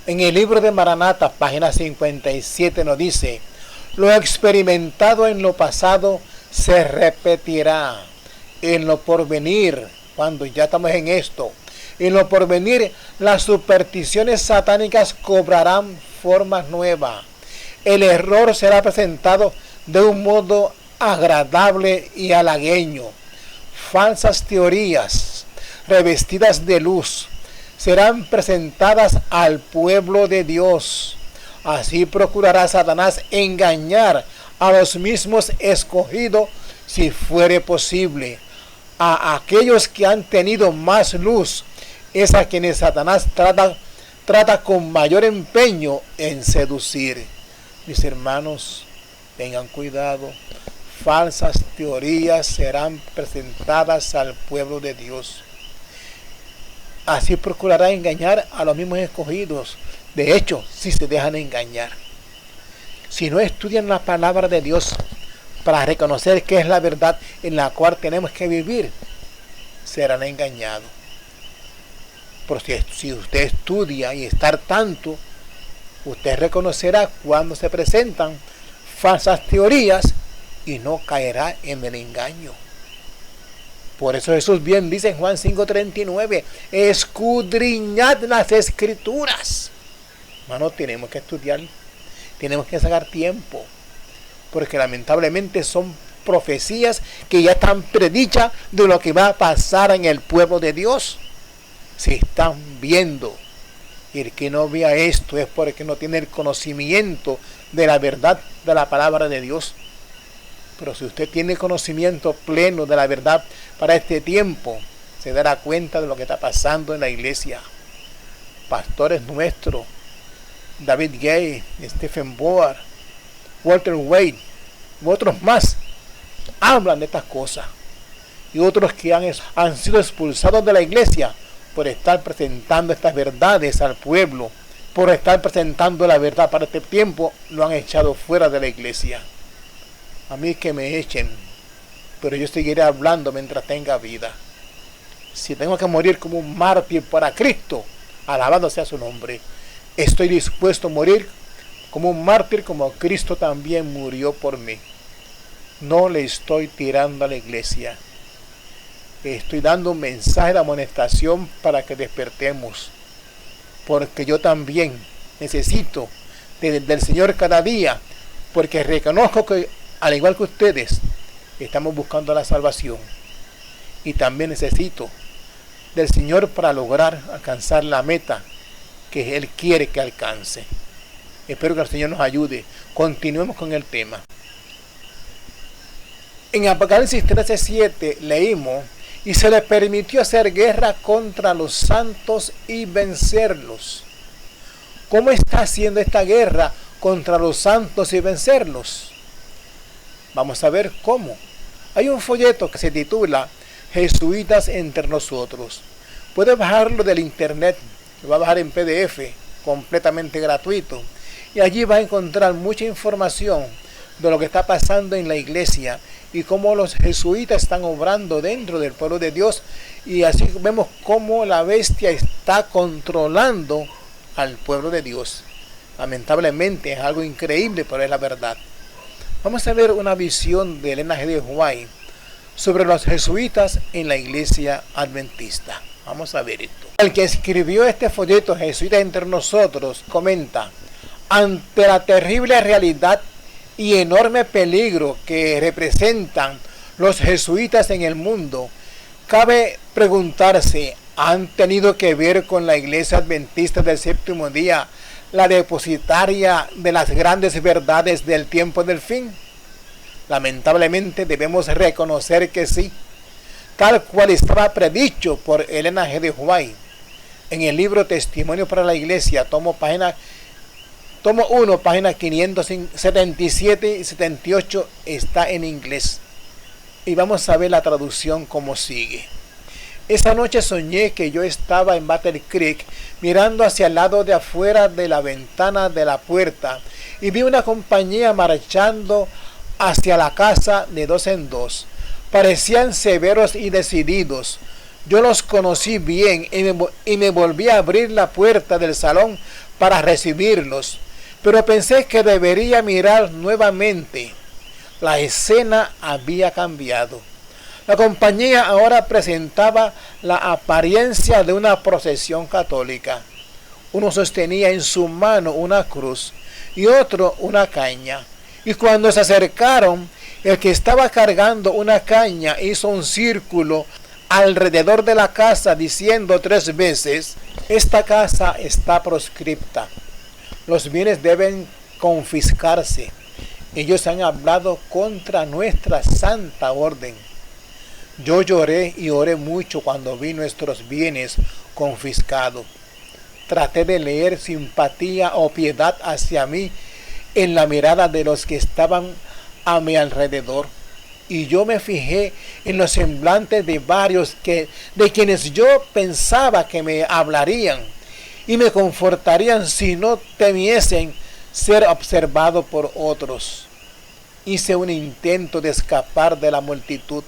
En el libro de Maranata, página 57, nos dice: lo experimentado en lo pasado se repetirá en lo porvenir. Cuando ya estamos en esto, en lo porvenir, las supersticiones satánicas cobrarán formas nuevas. El error será presentado de un modo agradable y halagueño. Falsas teorías revestidas de luz serán presentadas al pueblo de Dios. Así procurará Satanás engañar a los mismos escogidos, si fuere posible. A aquellos que han tenido más luz es a quienes Satanás trata con mayor empeño en seducir. Mis hermanos, tengan cuidado. Falsas teorías serán presentadas al pueblo de Dios. Así procurará engañar a los mismos escogidos. De hecho, si se dejan engañar, si no estudian la palabra de Dios para reconocer que es la verdad en la cual tenemos que vivir, serán engañados. Porque si usted estudia y está al tanto, usted reconocerá cuando se presentan falsas teorías y no caerá en el engaño. Por eso Jesús bien dice en Juan 5:39, escudriñad las escrituras. Hermano, tenemos que estudiar, tenemos que sacar tiempo, porque lamentablemente son profecías que ya están predichas de lo que va a pasar en el pueblo de Dios. Se están viendo, y el que no vea esto es porque no tiene el conocimiento de la verdad de la palabra de Dios. Pero si usted tiene conocimiento pleno de la verdad para este tiempo, se dará cuenta de lo que está pasando en la iglesia. Pastores nuestros, David Gay, Stephen Board, Walter Wade, y otros más, hablan de estas cosas. Y otros que han sido expulsados de la iglesia por estar presentando estas verdades al pueblo, por estar presentando la verdad para este tiempo, lo han echado fuera de la iglesia. A mí que me echen, pero yo seguiré hablando mientras tenga vida. Si tengo que morir como un mártir para Cristo, alabado sea su nombre, estoy dispuesto a morir como un mártir, como Cristo también murió por mí. No le estoy tirando a la iglesia. Estoy dando un mensaje de amonestación para que despertemos, porque yo también necesito del Señor cada día, porque reconozco que al igual que ustedes estamos buscando la salvación, y también necesito del Señor para lograr alcanzar la meta que Él quiere que alcance. Espero que el Señor nos ayude. Continuemos con el tema. En Apocalipsis 13:7 leímos: y se le permitió hacer guerra contra los santos y vencerlos. ¿Cómo está haciendo esta guerra contra los santos y vencerlos? Vamos a ver cómo. Hay un folleto que se titula Jesuitas entre nosotros. Puede bajarlo del internet, lo va a bajar en PDF, completamente gratuito. Y allí va a encontrar mucha información de lo que está pasando en la iglesia y cómo los jesuitas están obrando dentro del pueblo de Dios, y así vemos cómo la bestia está controlando al pueblo de Dios. Lamentablemente es algo increíble, pero es la verdad. Vamos a ver una visión de Elena G. de White sobre los jesuitas en la iglesia adventista. Vamos a ver esto. El que escribió este folleto, Jesuitas entre nosotros, comenta: ante la terrible realidad y enorme peligro que representan los jesuitas en el mundo, cabe preguntarse: ¿han tenido que ver con la iglesia adventista del séptimo día, la depositaria de las grandes verdades del tiempo del fin? Lamentablemente debemos reconocer que sí, tal cual estaba predicho por Elena G. de White en el libro Testimonio para la Iglesia, tomo 1, página 577 y 78, está en inglés. Y vamos a ver la traducción como sigue. Esa noche soñé que yo estaba en Battle Creek mirando hacia el lado de afuera de la ventana de la puerta y vi una compañía marchando hacia la casa de 2 en 2. Parecían severos y decididos. Yo los conocí bien y me volví a abrir la puerta del salón para recibirlos, pero pensé que debería mirar nuevamente. La escena había cambiado. La compañía ahora presentaba la apariencia de una procesión católica. Uno sostenía en su mano una cruz y otro una caña. Y cuando se acercaron, el que estaba cargando una caña hizo un círculo alrededor de la casa diciendo 3 veces: esta casa está proscripta. Los bienes deben confiscarse. Ellos han hablado contra nuestra santa orden. Yo lloré y oré mucho cuando vi nuestros bienes confiscados. Traté de leer simpatía o piedad hacia mí en la mirada de los que estaban a mi alrededor. Y yo me fijé en los semblantes de varios de quienes yo pensaba que me hablarían y me confortarían si no temiesen ser observado por otros. Hice un intento de escapar de la multitud,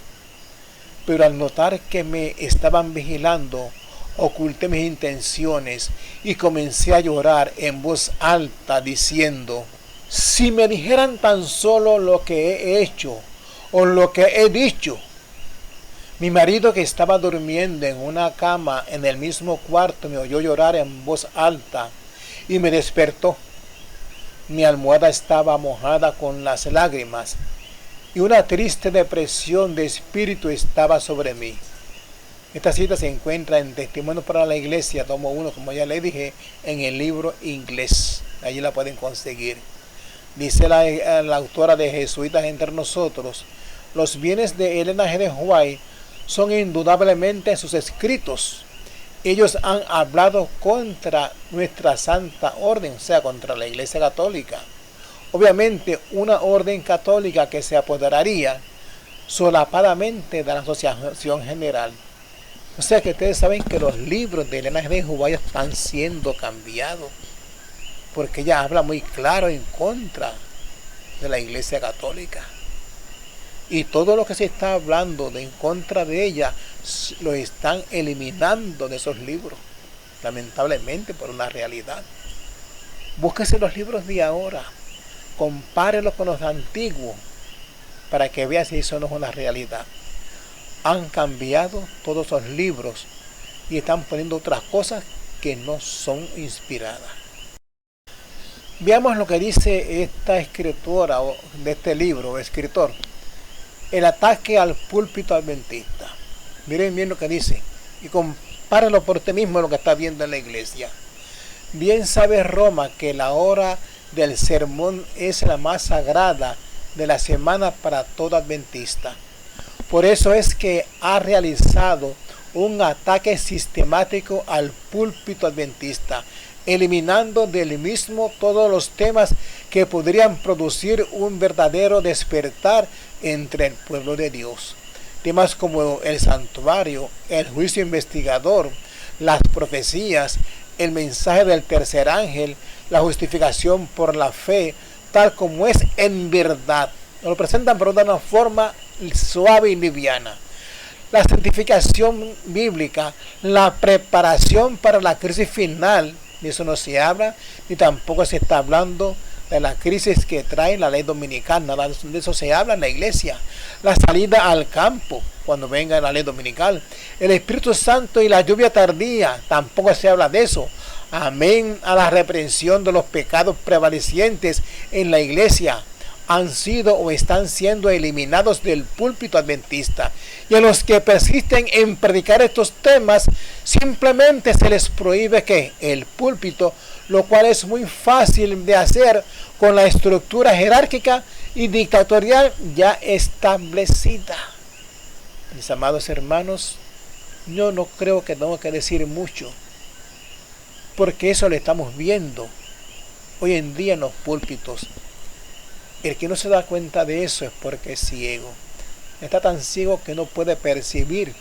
pero al notar que me estaban vigilando, oculté mis intenciones y comencé a llorar en voz alta diciendo: si me dijeran tan solo lo que he hecho o lo que he dicho. Mi marido, que estaba durmiendo en una cama en el mismo cuarto, me oyó llorar en voz alta y me despertó. Mi almohada estaba mojada con las lágrimas y una triste depresión de espíritu estaba sobre mí. Esta cita se encuentra en Testimonio para la Iglesia, tomo 1, como ya le dije, en el libro inglés. Allí la pueden conseguir. Dice la autora de Jesuitas entre nosotros: los bienes de Elena G. de White son indudablemente sus escritos. Ellos han hablado contra nuestra santa orden, o sea, contra la Iglesia Católica. Obviamente, una orden católica que se apoderaría solapadamente de la Asociación General. O sea que ustedes saben que los libros de Elena G. de Urbay están siendo cambiados, porque ella habla muy claro en contra de la Iglesia Católica. Y todo lo que se está hablando en contra de ella, lo están eliminando de esos libros, lamentablemente, por una realidad. Búsquese los libros de ahora, compárelos con los antiguos, para que vea si eso no es una realidad. Han cambiado todos esos libros y están poniendo otras cosas que no son inspiradas. Veamos lo que dice esta escritora de este libro, escritor. El ataque al púlpito adventista. Miren bien lo que dice y compáralo por ti mismo lo que está viendo en la iglesia. Bien sabe Roma que la hora del sermón es la más sagrada de la semana para todo adventista. Por eso es que ha realizado un ataque sistemático al púlpito adventista, eliminando del mismo todos los temas que podrían producir un verdadero despertar entre el pueblo de Dios. Temas como el santuario, el juicio investigador, las profecías, el mensaje del tercer ángel, la justificación por la fe, tal como es en verdad. Nos lo presentan por una forma suave y liviana. La santificación bíblica, la preparación para la crisis final, de eso no se habla, ni tampoco se está hablando de la crisis que trae la ley dominical, nada de eso se habla en la iglesia. La salida al campo, cuando venga la ley dominical. El Espíritu Santo y la lluvia tardía, tampoco se habla de eso. Amén a la reprensión de los pecados prevalecientes en la iglesia. Han sido o están siendo eliminados del púlpito adventista. Y a los que persisten en predicar estos temas, simplemente se les prohíbe que el púlpito, lo cual es muy fácil de hacer con la estructura jerárquica y dictatorial ya establecida. Mis amados hermanos, yo no creo que tengo que decir mucho, porque eso lo estamos viendo hoy en día en los púlpitos. El que no se da cuenta de eso es porque es ciego. Está tan ciego que no puede percibir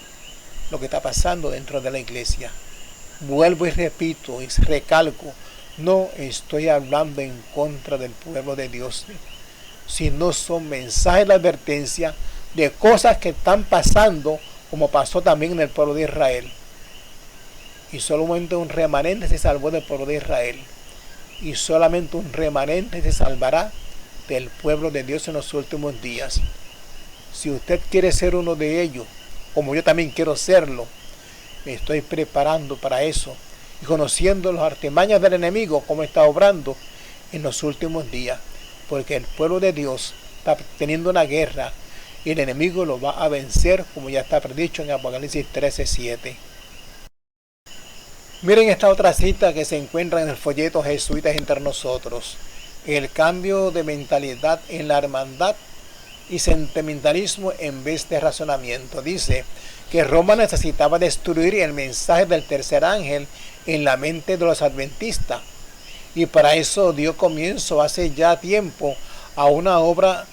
lo que está pasando dentro de la iglesia. Vuelvo y repito y recalco, no estoy hablando en contra del pueblo de Dios, sino son mensajes de advertencia de cosas que están pasando, como pasó también en el pueblo de Israel. Y solamente un remanente se salvó del pueblo de Israel. Y solamente un remanente se salvará del pueblo de Dios en los últimos días. Si usted quiere ser uno de ellos, como yo también quiero serlo, me estoy preparando para eso y conociendo los artimañas del enemigo, cómo está obrando en los últimos días, porque el pueblo de Dios está teniendo una guerra y el enemigo lo va a vencer, como ya está predicho en Apocalipsis 13:7. Miren esta otra cita que se encuentra en el folleto Jesuitas entre nosotros. El cambio de mentalidad en la hermandad y sentimentalismo en vez de razonamiento. Dice que Roma necesitaba destruir el mensaje del tercer ángel en la mente de los adventistas, y para eso dio comienzo hace ya tiempo a una obra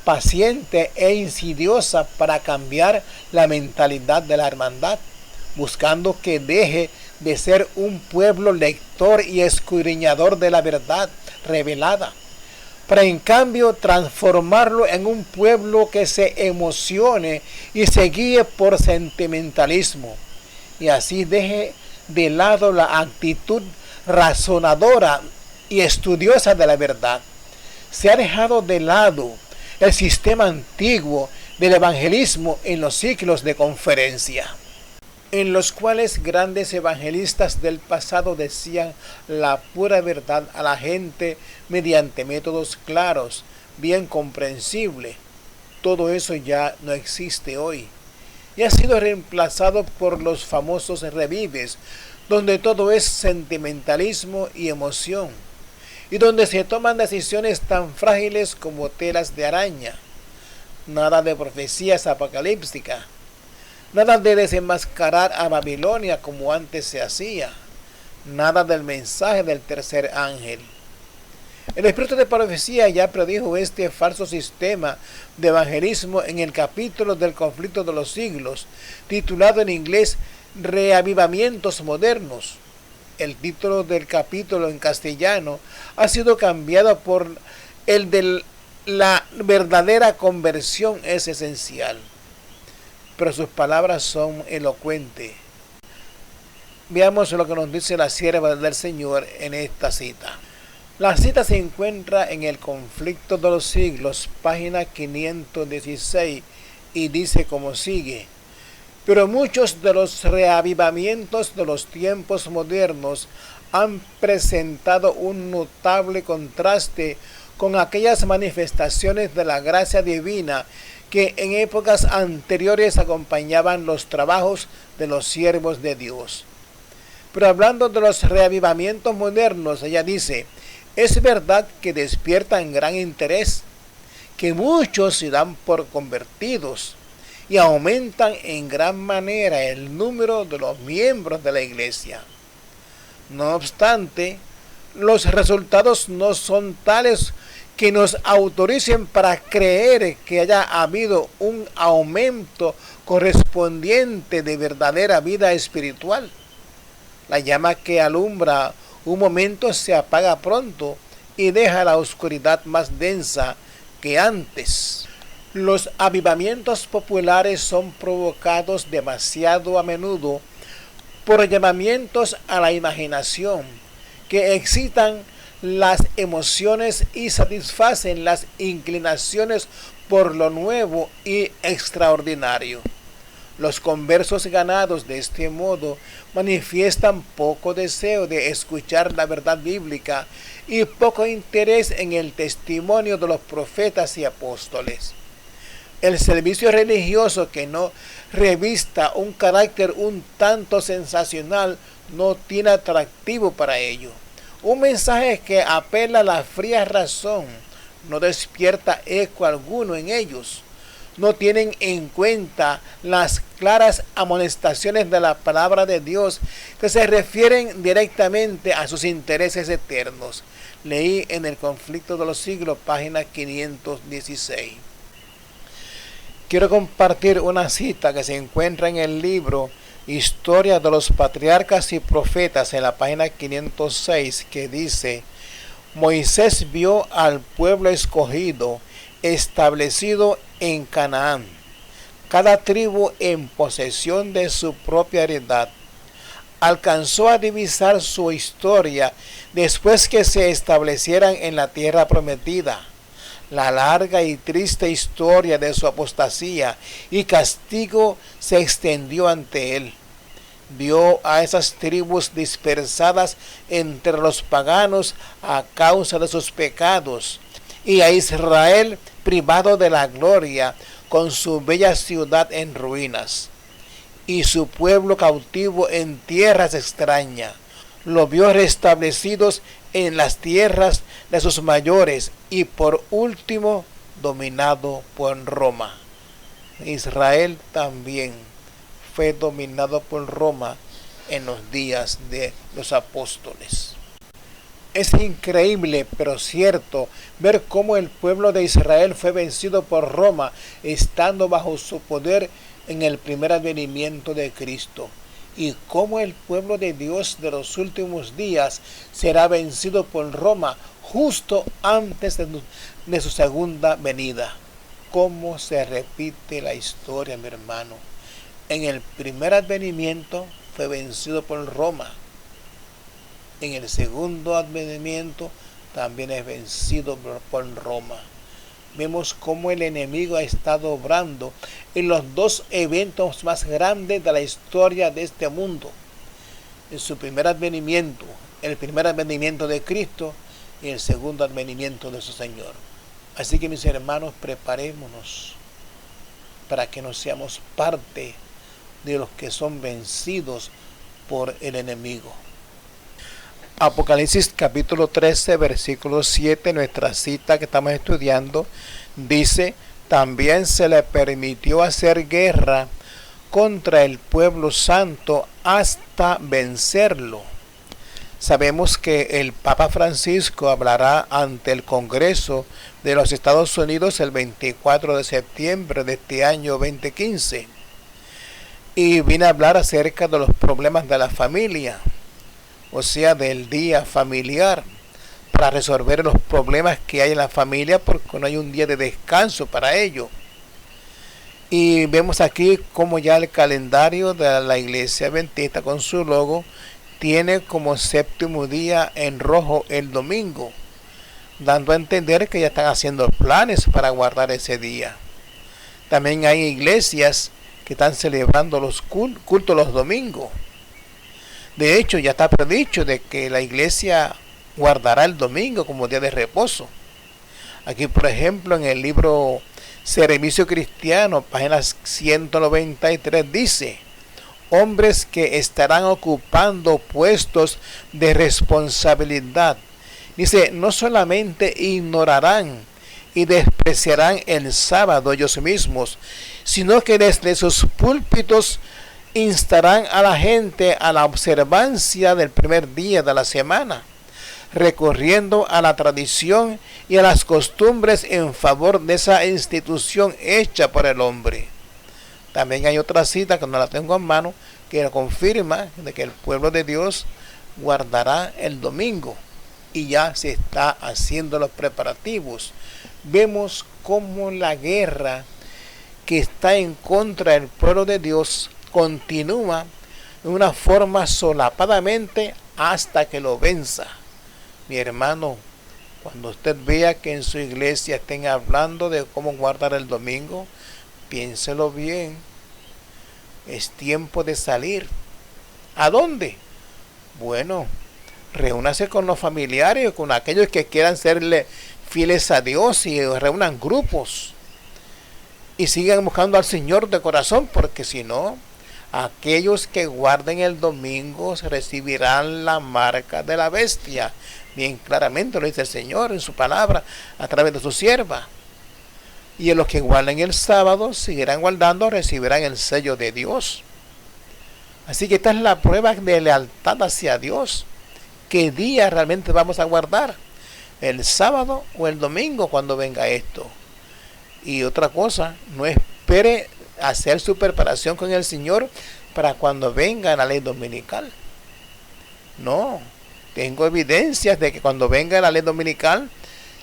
paciente e insidiosa para cambiar la mentalidad de la hermandad, buscando que deje de ser un pueblo lector y escudriñador de la verdad revelada, para en cambio transformarlo en un pueblo que se emocione y se guíe por sentimentalismo, y así deje de lado la actitud razonadora y estudiosa de la verdad. Se ha dejado de lado el sistema antiguo del evangelismo en los ciclos de conferencia, en los cuales grandes evangelistas del pasado decían la pura verdad a la gente mediante métodos claros, bien comprensibles. Todo eso ya no existe hoy y ha sido reemplazado por los famosos revives, donde todo es sentimentalismo y emoción, y donde se toman decisiones tan frágiles como telas de araña. Nada de profecías apocalípticas, Nada de desenmascarar a Babilonia como antes se hacía. Nada del mensaje del tercer ángel. El espíritu de profecía ya predijo este falso sistema de evangelismo en el capítulo del conflicto de los siglos, titulado en inglés Reavivamientos modernos. El título del capítulo en castellano ha sido cambiado por el de la verdadera conversión es esencial. Pero sus palabras son elocuentes. Veamos lo que nos dice la sierva del Señor en esta cita. La cita se encuentra en el conflicto de los siglos, página 516, y dice como sigue. Pero muchos de los reavivamientos de los tiempos modernos han presentado un notable contraste con aquellas manifestaciones de la gracia divina que en épocas anteriores acompañaban los trabajos de los siervos de Dios. Pero hablando de los reavivamientos modernos, ella dice, es verdad que despiertan gran interés, que muchos se dan por convertidos y aumentan en gran manera el número de los miembros de la iglesia. No obstante, los resultados no son tales que nos autoricen para creer que haya habido un aumento correspondiente de verdadera vida espiritual. La llama que alumbra un momento se apaga pronto y deja la oscuridad más densa que antes. Los avivamientos populares son provocados demasiado a menudo por llamamientos a la imaginación que excitan las emociones y satisfacen las inclinaciones por lo nuevo y extraordinario. Los conversos ganados de este modo manifiestan poco deseo de escuchar la verdad bíblica y poco interés en el testimonio de los profetas y apóstoles. El servicio religioso que no revista un carácter un tanto sensacional no tiene atractivo para ello. Un mensaje que apela a la fría razón no despierta eco alguno en ellos. No tienen en cuenta las claras amonestaciones de la palabra de Dios que se refieren directamente a sus intereses eternos. Leí en el conflicto de los siglos, página 516. Quiero compartir una cita que se encuentra en el libro Historia de los Patriarcas y Profetas en la página 506, que dice: Moisés vio al pueblo escogido establecido en Canaán, cada tribu en posesión de su propia heredad. Alcanzó a divisar su historia después que se establecieran en la tierra prometida, la larga y triste historia de su apostasía y castigo se extendió ante él. Vio a esas tribus dispersadas entre los paganos a causa de sus pecados, y a Israel privado de la gloria con su bella ciudad en ruinas, y su pueblo cautivo en tierras extrañas. Lo vio restablecidos en las tierras de sus mayores y por último dominado por Roma. Israel también fue dominado por Roma en los días de los apóstoles. Es increíble, pero cierto, ver cómo el pueblo de Israel fue vencido por Roma, estando bajo su poder en el primer advenimiento de Cristo, y cómo el pueblo de Dios de los últimos días será vencido por Roma justo antes de su segunda venida. Cómo se repite la historia, mi hermano. En el primer advenimiento fue vencido por Roma. En el segundo advenimiento también es vencido por Roma. Vemos cómo el enemigo ha estado obrando en los dos eventos más grandes de la historia de este mundo. En su primer advenimiento, el primer advenimiento de Cristo y el segundo advenimiento de su Señor. Así que mis hermanos, preparémonos para que no seamos parte de los que son vencidos por el enemigo. Apocalipsis capítulo 13, versículo 7, nuestra cita que estamos estudiando, dice: también se le permitió hacer guerra contra el pueblo santo hasta vencerlo. Sabemos que el Papa Francisco hablará ante el Congreso de los Estados Unidos el 24 de septiembre de este año 2015 y viene a hablar acerca de los problemas de la familia, o sea, del día familiar, para resolver los problemas que hay en la familia porque no hay un día de descanso para ello. Y vemos aquí como ya el calendario de la Iglesia Adventista con su logo tiene como séptimo día en rojo el domingo, dando a entender que ya están haciendo planes para guardar ese día. También hay iglesias que están celebrando los cultos los domingos. De hecho, ya está predicho de que la iglesia guardará el domingo como día de reposo. Aquí, por ejemplo, en el libro Servicio Cristiano, página 193, dice: hombres que estarán ocupando puestos de responsabilidad. Dice, no solamente ignorarán y despreciarán el sábado ellos mismos, sino que desde sus púlpitos instarán a la gente a la observancia del primer día de la semana, recurriendo a la tradición y a las costumbres en favor de esa institución hecha por el hombre. También hay otra cita que no la tengo en mano que confirma de que el pueblo de Dios guardará el domingo y ya se está haciendo los preparativos. Vemos cómo la guerra que está en contra del pueblo de Dios continúa de una forma solapadamente hasta que lo venza. Mi hermano, cuando usted vea que en su iglesia estén hablando de cómo guardar el domingo, piénselo bien. Es tiempo de salir. ¿A dónde? Bueno, reúnase con los familiares, con aquellos que quieran serle fieles a Dios y reúnan grupos. Y sigan buscando al Señor de corazón, porque si no, aquellos que guarden el domingo recibirán la marca de la bestia. Bien claramente lo dice el Señor en su palabra a través de su sierva. Y en los que guarden el sábado, seguirán guardando, recibirán el sello de Dios. Así que esta es la prueba de lealtad hacia Dios. ¿Qué día realmente vamos a guardar? ¿El sábado o el domingo cuando venga esto? Y otra cosa, no espere hacer su preparación con el Señor para cuando venga la ley dominical. No, tengo evidencias de que cuando venga la ley dominical,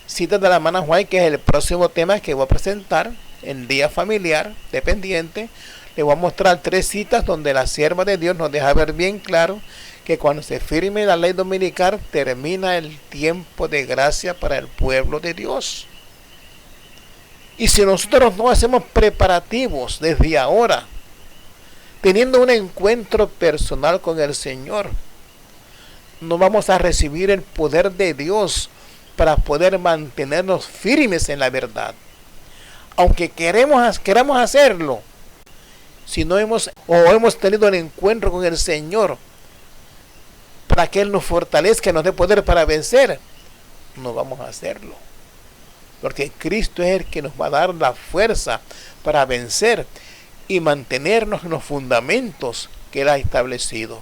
citas de la hermana White, que es el próximo tema que voy a presentar, el día familiar dependiente, le voy a mostrar 3 citas donde la sierva de Dios nos deja ver bien claro que cuando se firme la ley dominical termina el tiempo de gracia para el pueblo de Dios. Y si nosotros no hacemos preparativos desde ahora, teniendo un encuentro personal con el Señor, no vamos a recibir el poder de Dios para poder mantenernos firmes en la verdad. Aunque queramos hacerlo, si no hemos tenido el encuentro con el Señor para que Él nos fortalezca y nos dé poder para vencer, no vamos a hacerlo. Porque Cristo es el que nos va a dar la fuerza para vencer y mantenernos en los fundamentos que Él ha establecido.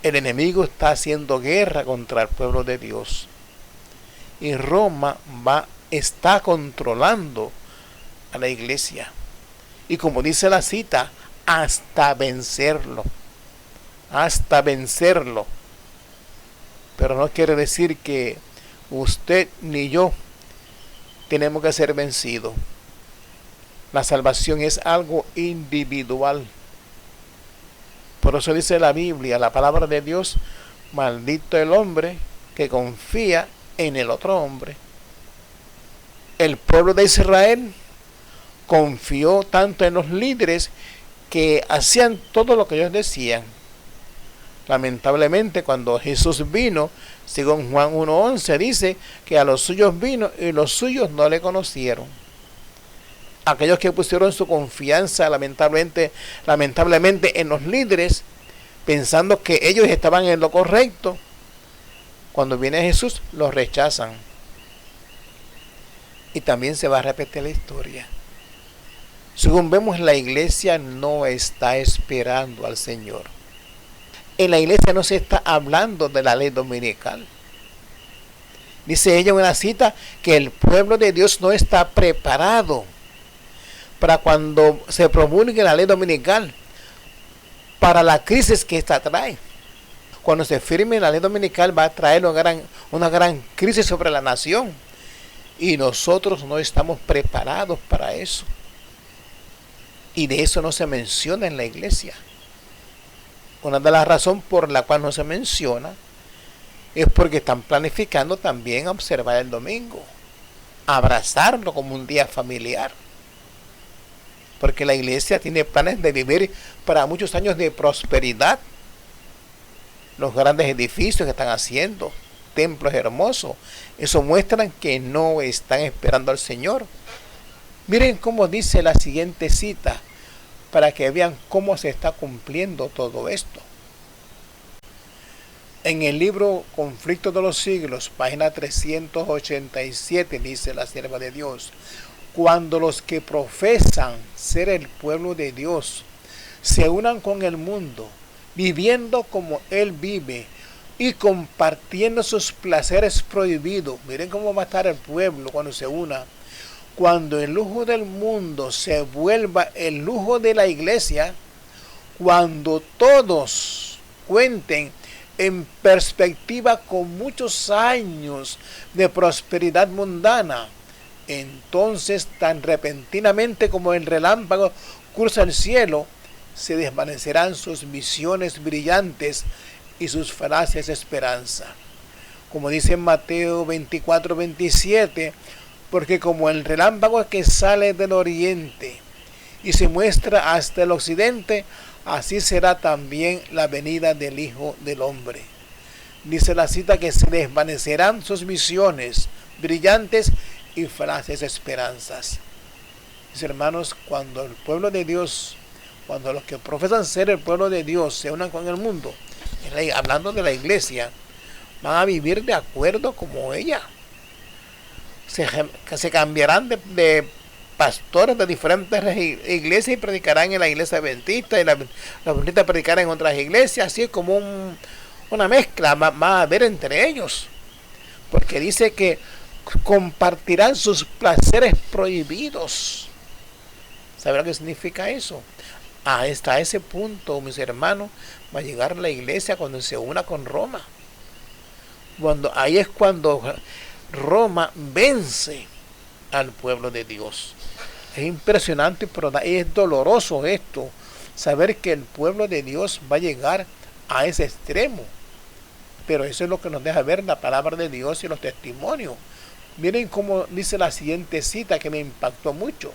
El enemigo está haciendo guerra contra el pueblo de Dios. Y Roma está controlando a la iglesia. Y como dice la cita, hasta vencerlo. Hasta vencerlo. Pero no quiere decir que usted ni yo tenemos que ser vencidos. La salvación es algo individual. Por eso dice la Biblia, la palabra de Dios: maldito el hombre que confía en el otro hombre. El pueblo de Israel confió tanto en los líderes que hacían todo lo que ellos decían. Lamentablemente, cuando Jesús vino, según Juan 1:11, dice que a los suyos vino y los suyos no le conocieron. Aquellos que pusieron su confianza lamentablemente en los líderes, pensando que ellos estaban en lo correcto, cuando viene Jesús los rechazan. Y también se va a repetir la historia. Según vemos, la iglesia no está esperando al Señor. En la iglesia no se está hablando de la ley dominical. Dice ella en una cita que el pueblo de Dios no está preparado para cuando se promulgue la ley dominical, para la crisis que esta trae. Cuando se firme la ley dominical va a traer una gran crisis sobre la nación. Y nosotros no estamos preparados para eso. Y de eso no se menciona en la iglesia. Una de las razones por la cual no se menciona es porque están planificando también observar el domingo, abrazarlo como un día familiar. Porque la iglesia tiene planes de vivir para muchos años de prosperidad. Los grandes edificios que están haciendo, templos hermosos, eso muestran que no están esperando al Señor. Miren cómo dice la siguiente cita, para que vean cómo se está cumpliendo todo esto. En el libro Conflicto de los Siglos, página 387, dice la sierva de Dios: cuando los que profesan ser el pueblo de Dios se unan con el mundo, viviendo como Él vive y compartiendo sus placeres prohibidos. Miren cómo va a estar el pueblo cuando se una. Cuando el lujo del mundo se vuelva el lujo de la iglesia, cuando todos cuenten en perspectiva con muchos años de prosperidad mundana, entonces tan repentinamente como el relámpago cruza el cielo, se desvanecerán sus visiones brillantes y sus falacias de esperanza. Como dice en Mateo 24:27, porque como el relámpago que sale del oriente y se muestra hasta el occidente, así será también la venida del Hijo del Hombre. Dice la cita que se desvanecerán sus visiones brillantes y falaces esperanzas. Mis hermanos, cuando el pueblo de Dios, cuando los que profesan ser el pueblo de Dios se unan con el mundo, hablando de la iglesia, van a vivir de acuerdo como ella. Se cambiarán de pastores de diferentes iglesias y predicarán en la iglesia adventista, y los adventistas predicarán en otras iglesias, así como una mezcla va a haber entre ellos, porque dice que compartirán sus placeres prohibidos. ¿Sabe lo que significa eso? Hasta ese punto, mis hermanos, va a llegar la iglesia cuando se una con Roma. Ahí es cuando Roma vence al pueblo de Dios. Es impresionante, pero es doloroso esto, saber que el pueblo de Dios va a llegar a ese extremo. Pero eso es lo que nos deja ver la palabra de Dios y los testimonios. Miren cómo dice la siguiente cita que me impactó mucho.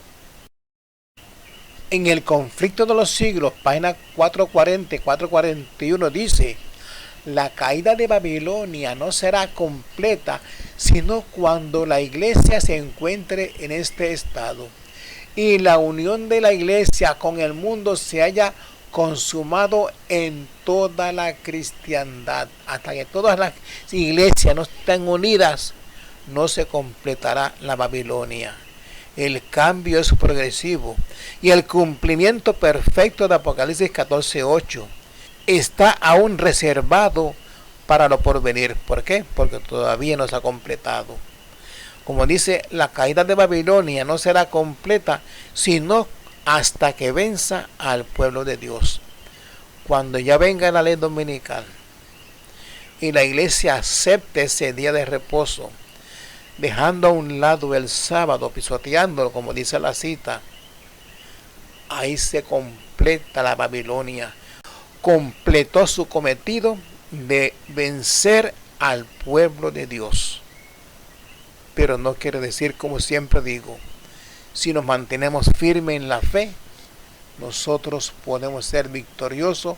En el Conflicto de los Siglos, página 440 y 441, dice: la caída de Babilonia no será completa sino cuando la iglesia se encuentre en este estado y la unión de la iglesia con el mundo se haya consumado en toda la cristiandad. Hasta que todas las iglesias no estén unidas, no se completará la Babilonia. El cambio es progresivo y el cumplimiento perfecto de Apocalipsis 14:8 está aún reservado para lo porvenir. ¿Por qué? Porque todavía no se ha completado. Como dice, la caída de Babilonia no será completa sino hasta que venza al pueblo de Dios. Cuando ya venga la ley dominical y la iglesia acepte ese día de reposo, dejando a un lado el sábado, pisoteándolo, como dice la cita, ahí se completa la Babilonia. Completó su cometido de vencer al pueblo de Dios. Pero no quiere decir, como siempre digo, si nos mantenemos firmes en la fe, nosotros podemos ser victoriosos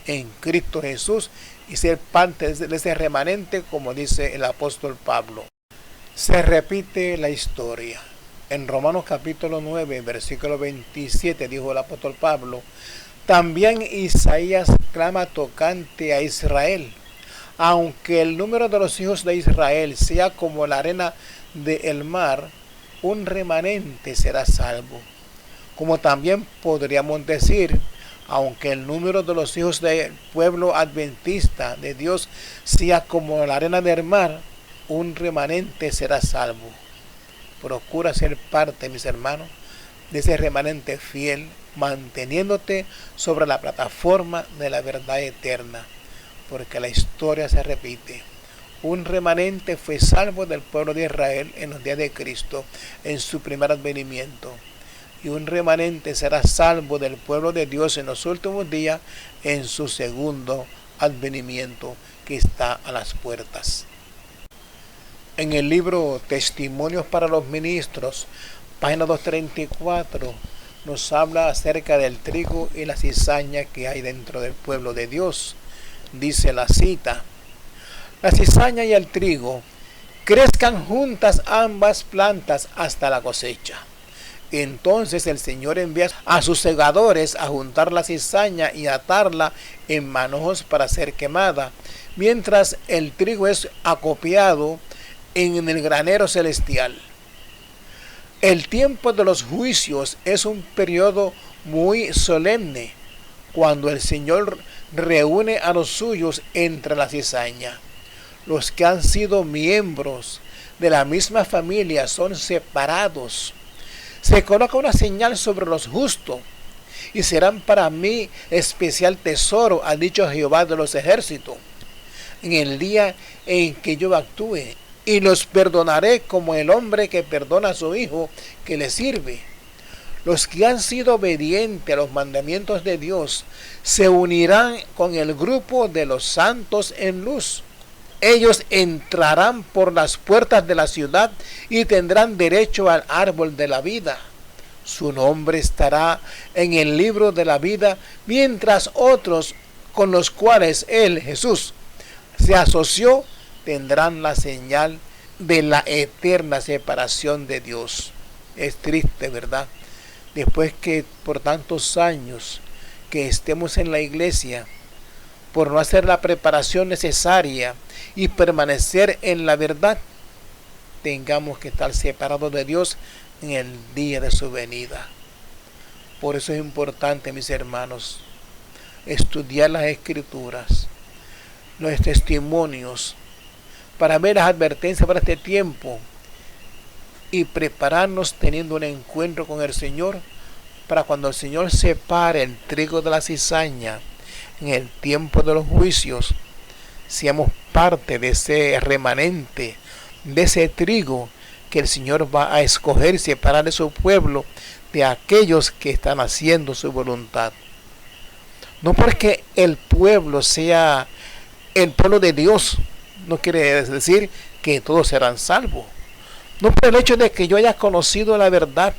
en Cristo Jesús y ser parte de ese remanente, como dice el apóstol Pablo. Se repite la historia. En Romanos capítulo 9, versículo 27, dijo el apóstol Pablo: también Isaías clama tocante a Israel: aunque el número de los hijos de Israel sea como la arena del mar, un remanente será salvo. Como también podríamos decir, aunque el número de los hijos del pueblo adventista de Dios sea como la arena del mar, un remanente será salvo. Procura ser parte, mis hermanos, de ese remanente fiel, manteniéndote sobre la plataforma de la verdad eterna, porque la historia se repite. Un remanente fue salvo del pueblo de Israel en los días de Cristo, en su primer advenimiento. Y un remanente será salvo del pueblo de Dios en los últimos días, en su segundo advenimiento, que está a las puertas. En el libro Testimonios para los Ministros, página 234, nos habla acerca del trigo y la cizaña que hay dentro del pueblo de Dios. Dice la cita: la cizaña y el trigo crezcan juntas ambas plantas hasta la cosecha. Entonces el Señor envía a sus segadores a juntar la cizaña y atarla en manojos para ser quemada, mientras el trigo es acopiado en el granero celestial. El tiempo de los juicios es un periodo muy solemne, cuando el Señor reúne a los suyos entre la cizaña. Los que han sido miembros de la misma familia son separados. Se coloca una señal sobre los justos, y serán para mí especial tesoro, ha dicho Jehová de los ejércitos, en el día en que yo actúe, y los perdonaré como el hombre que perdona a su hijo que le sirve. Los que han sido obedientes a los mandamientos de Dios se unirán con el grupo de los santos en luz. Ellos entrarán por las puertas de la ciudad y tendrán derecho al árbol de la vida. Su nombre estará en el libro de la vida, mientras otros con los cuales él, Jesús, se asoció, tendrán la señal de la eterna separación de Dios. Es triste, ¿verdad? Después que por tantos años que estemos en la iglesia, por no hacer la preparación necesaria y permanecer en la verdad, tengamos que estar separados de Dios en el día de su venida. Por eso es importante, mis hermanos, estudiar las Escrituras, los testimonios, para ver las advertencias para este tiempo y prepararnos teniendo un encuentro con el Señor, para cuando el Señor separe el trigo de la cizaña en el tiempo de los juicios, seamos parte de ese remanente, de ese trigo que el Señor va a escoger y separar de su pueblo de aquellos que están haciendo su voluntad. No porque el pueblo sea el pueblo de Dios, no quiere decir que todos serán salvos. No por el hecho de que yo haya conocido la verdad,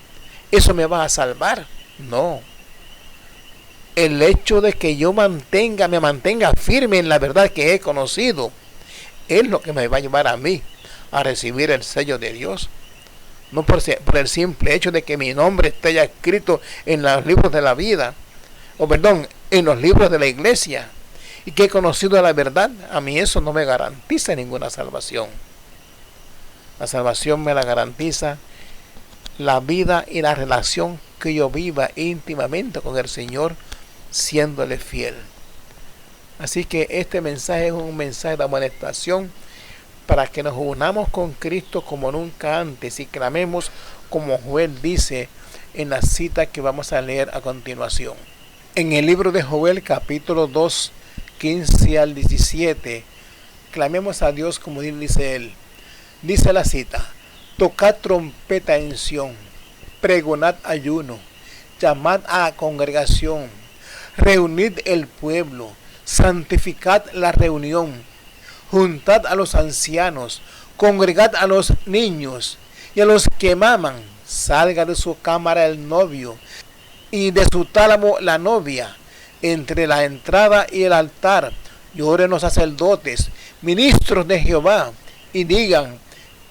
eso me va a salvar. No. El hecho de que yo me mantenga firme en la verdad que he conocido, es lo que me va a llevar a mí a recibir el sello de Dios. No por el simple hecho de que mi nombre esté ya escrito en los libros de la vida, en los libros de la iglesia, y que he conocido la verdad. A mí eso no me garantiza ninguna salvación. La salvación me la garantiza la vida y la relación que yo viva íntimamente con el Señor, siéndole fiel. Así que este mensaje es un mensaje de amonestación para que nos unamos con Cristo como nunca antes y clamemos como Joel dice en la cita que vamos a leer a continuación. En el libro de Joel, capítulo 2, 15 al 17, clamemos a Dios como dice él. Dice la cita: tocad trompeta en Sión, pregonad ayuno, llamad a la congregación, reunid el pueblo, santificad la reunión, juntad a los ancianos, congregad a los niños y a los que maman. Salga de su cámara el novio y de su tálamo la novia. Entre la entrada y el altar lloren los sacerdotes, ministros de Jehová, y digan: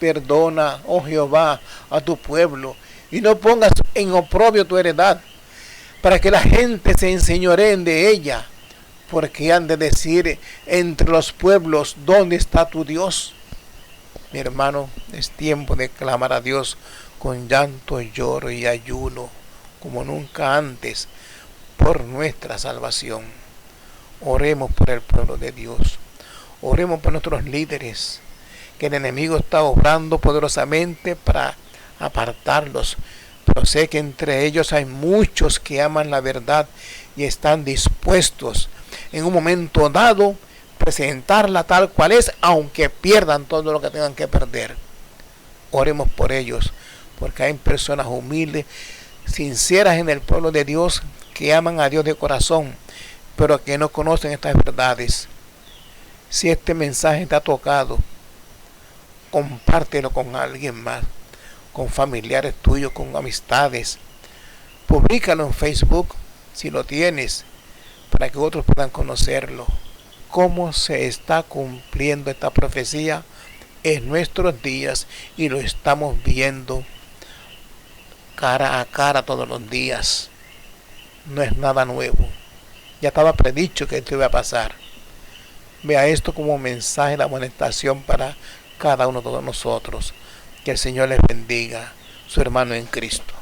perdona, oh Jehová, a tu pueblo, y no pongas en oprobio tu heredad, para que la gente se enseñoreen de ella, porque han de decir entre los pueblos: ¿dónde está tu Dios? Mi hermano, es tiempo de clamar a Dios con llanto, lloro y ayuno, como nunca antes por nuestra salvación. Oremos por el pueblo de Dios. Oremos por nuestros líderes, que el enemigo está obrando poderosamente para apartarlos. Pero sé que entre ellos hay muchos que aman la verdad y están dispuestos en un momento dado presentarla tal cual es, aunque pierdan todo lo que tengan que perder. Oremos por ellos, porque hay personas humildes, sinceras en el pueblo de Dios, que aman a Dios de corazón, pero que no conocen estas verdades. Si este mensaje te ha tocado, compártelo con alguien más, con familiares tuyos, con amistades. Públicalo en Facebook si lo tienes, para que otros puedan conocerlo. Cómo se está cumpliendo esta profecía en nuestros días, y lo estamos viendo cara a cara todos los días. No es nada nuevo. Ya estaba predicho que esto iba a pasar. Vea esto como un mensaje de amonestación para cada uno de nosotros. Que el Señor les bendiga, su hermano en Cristo.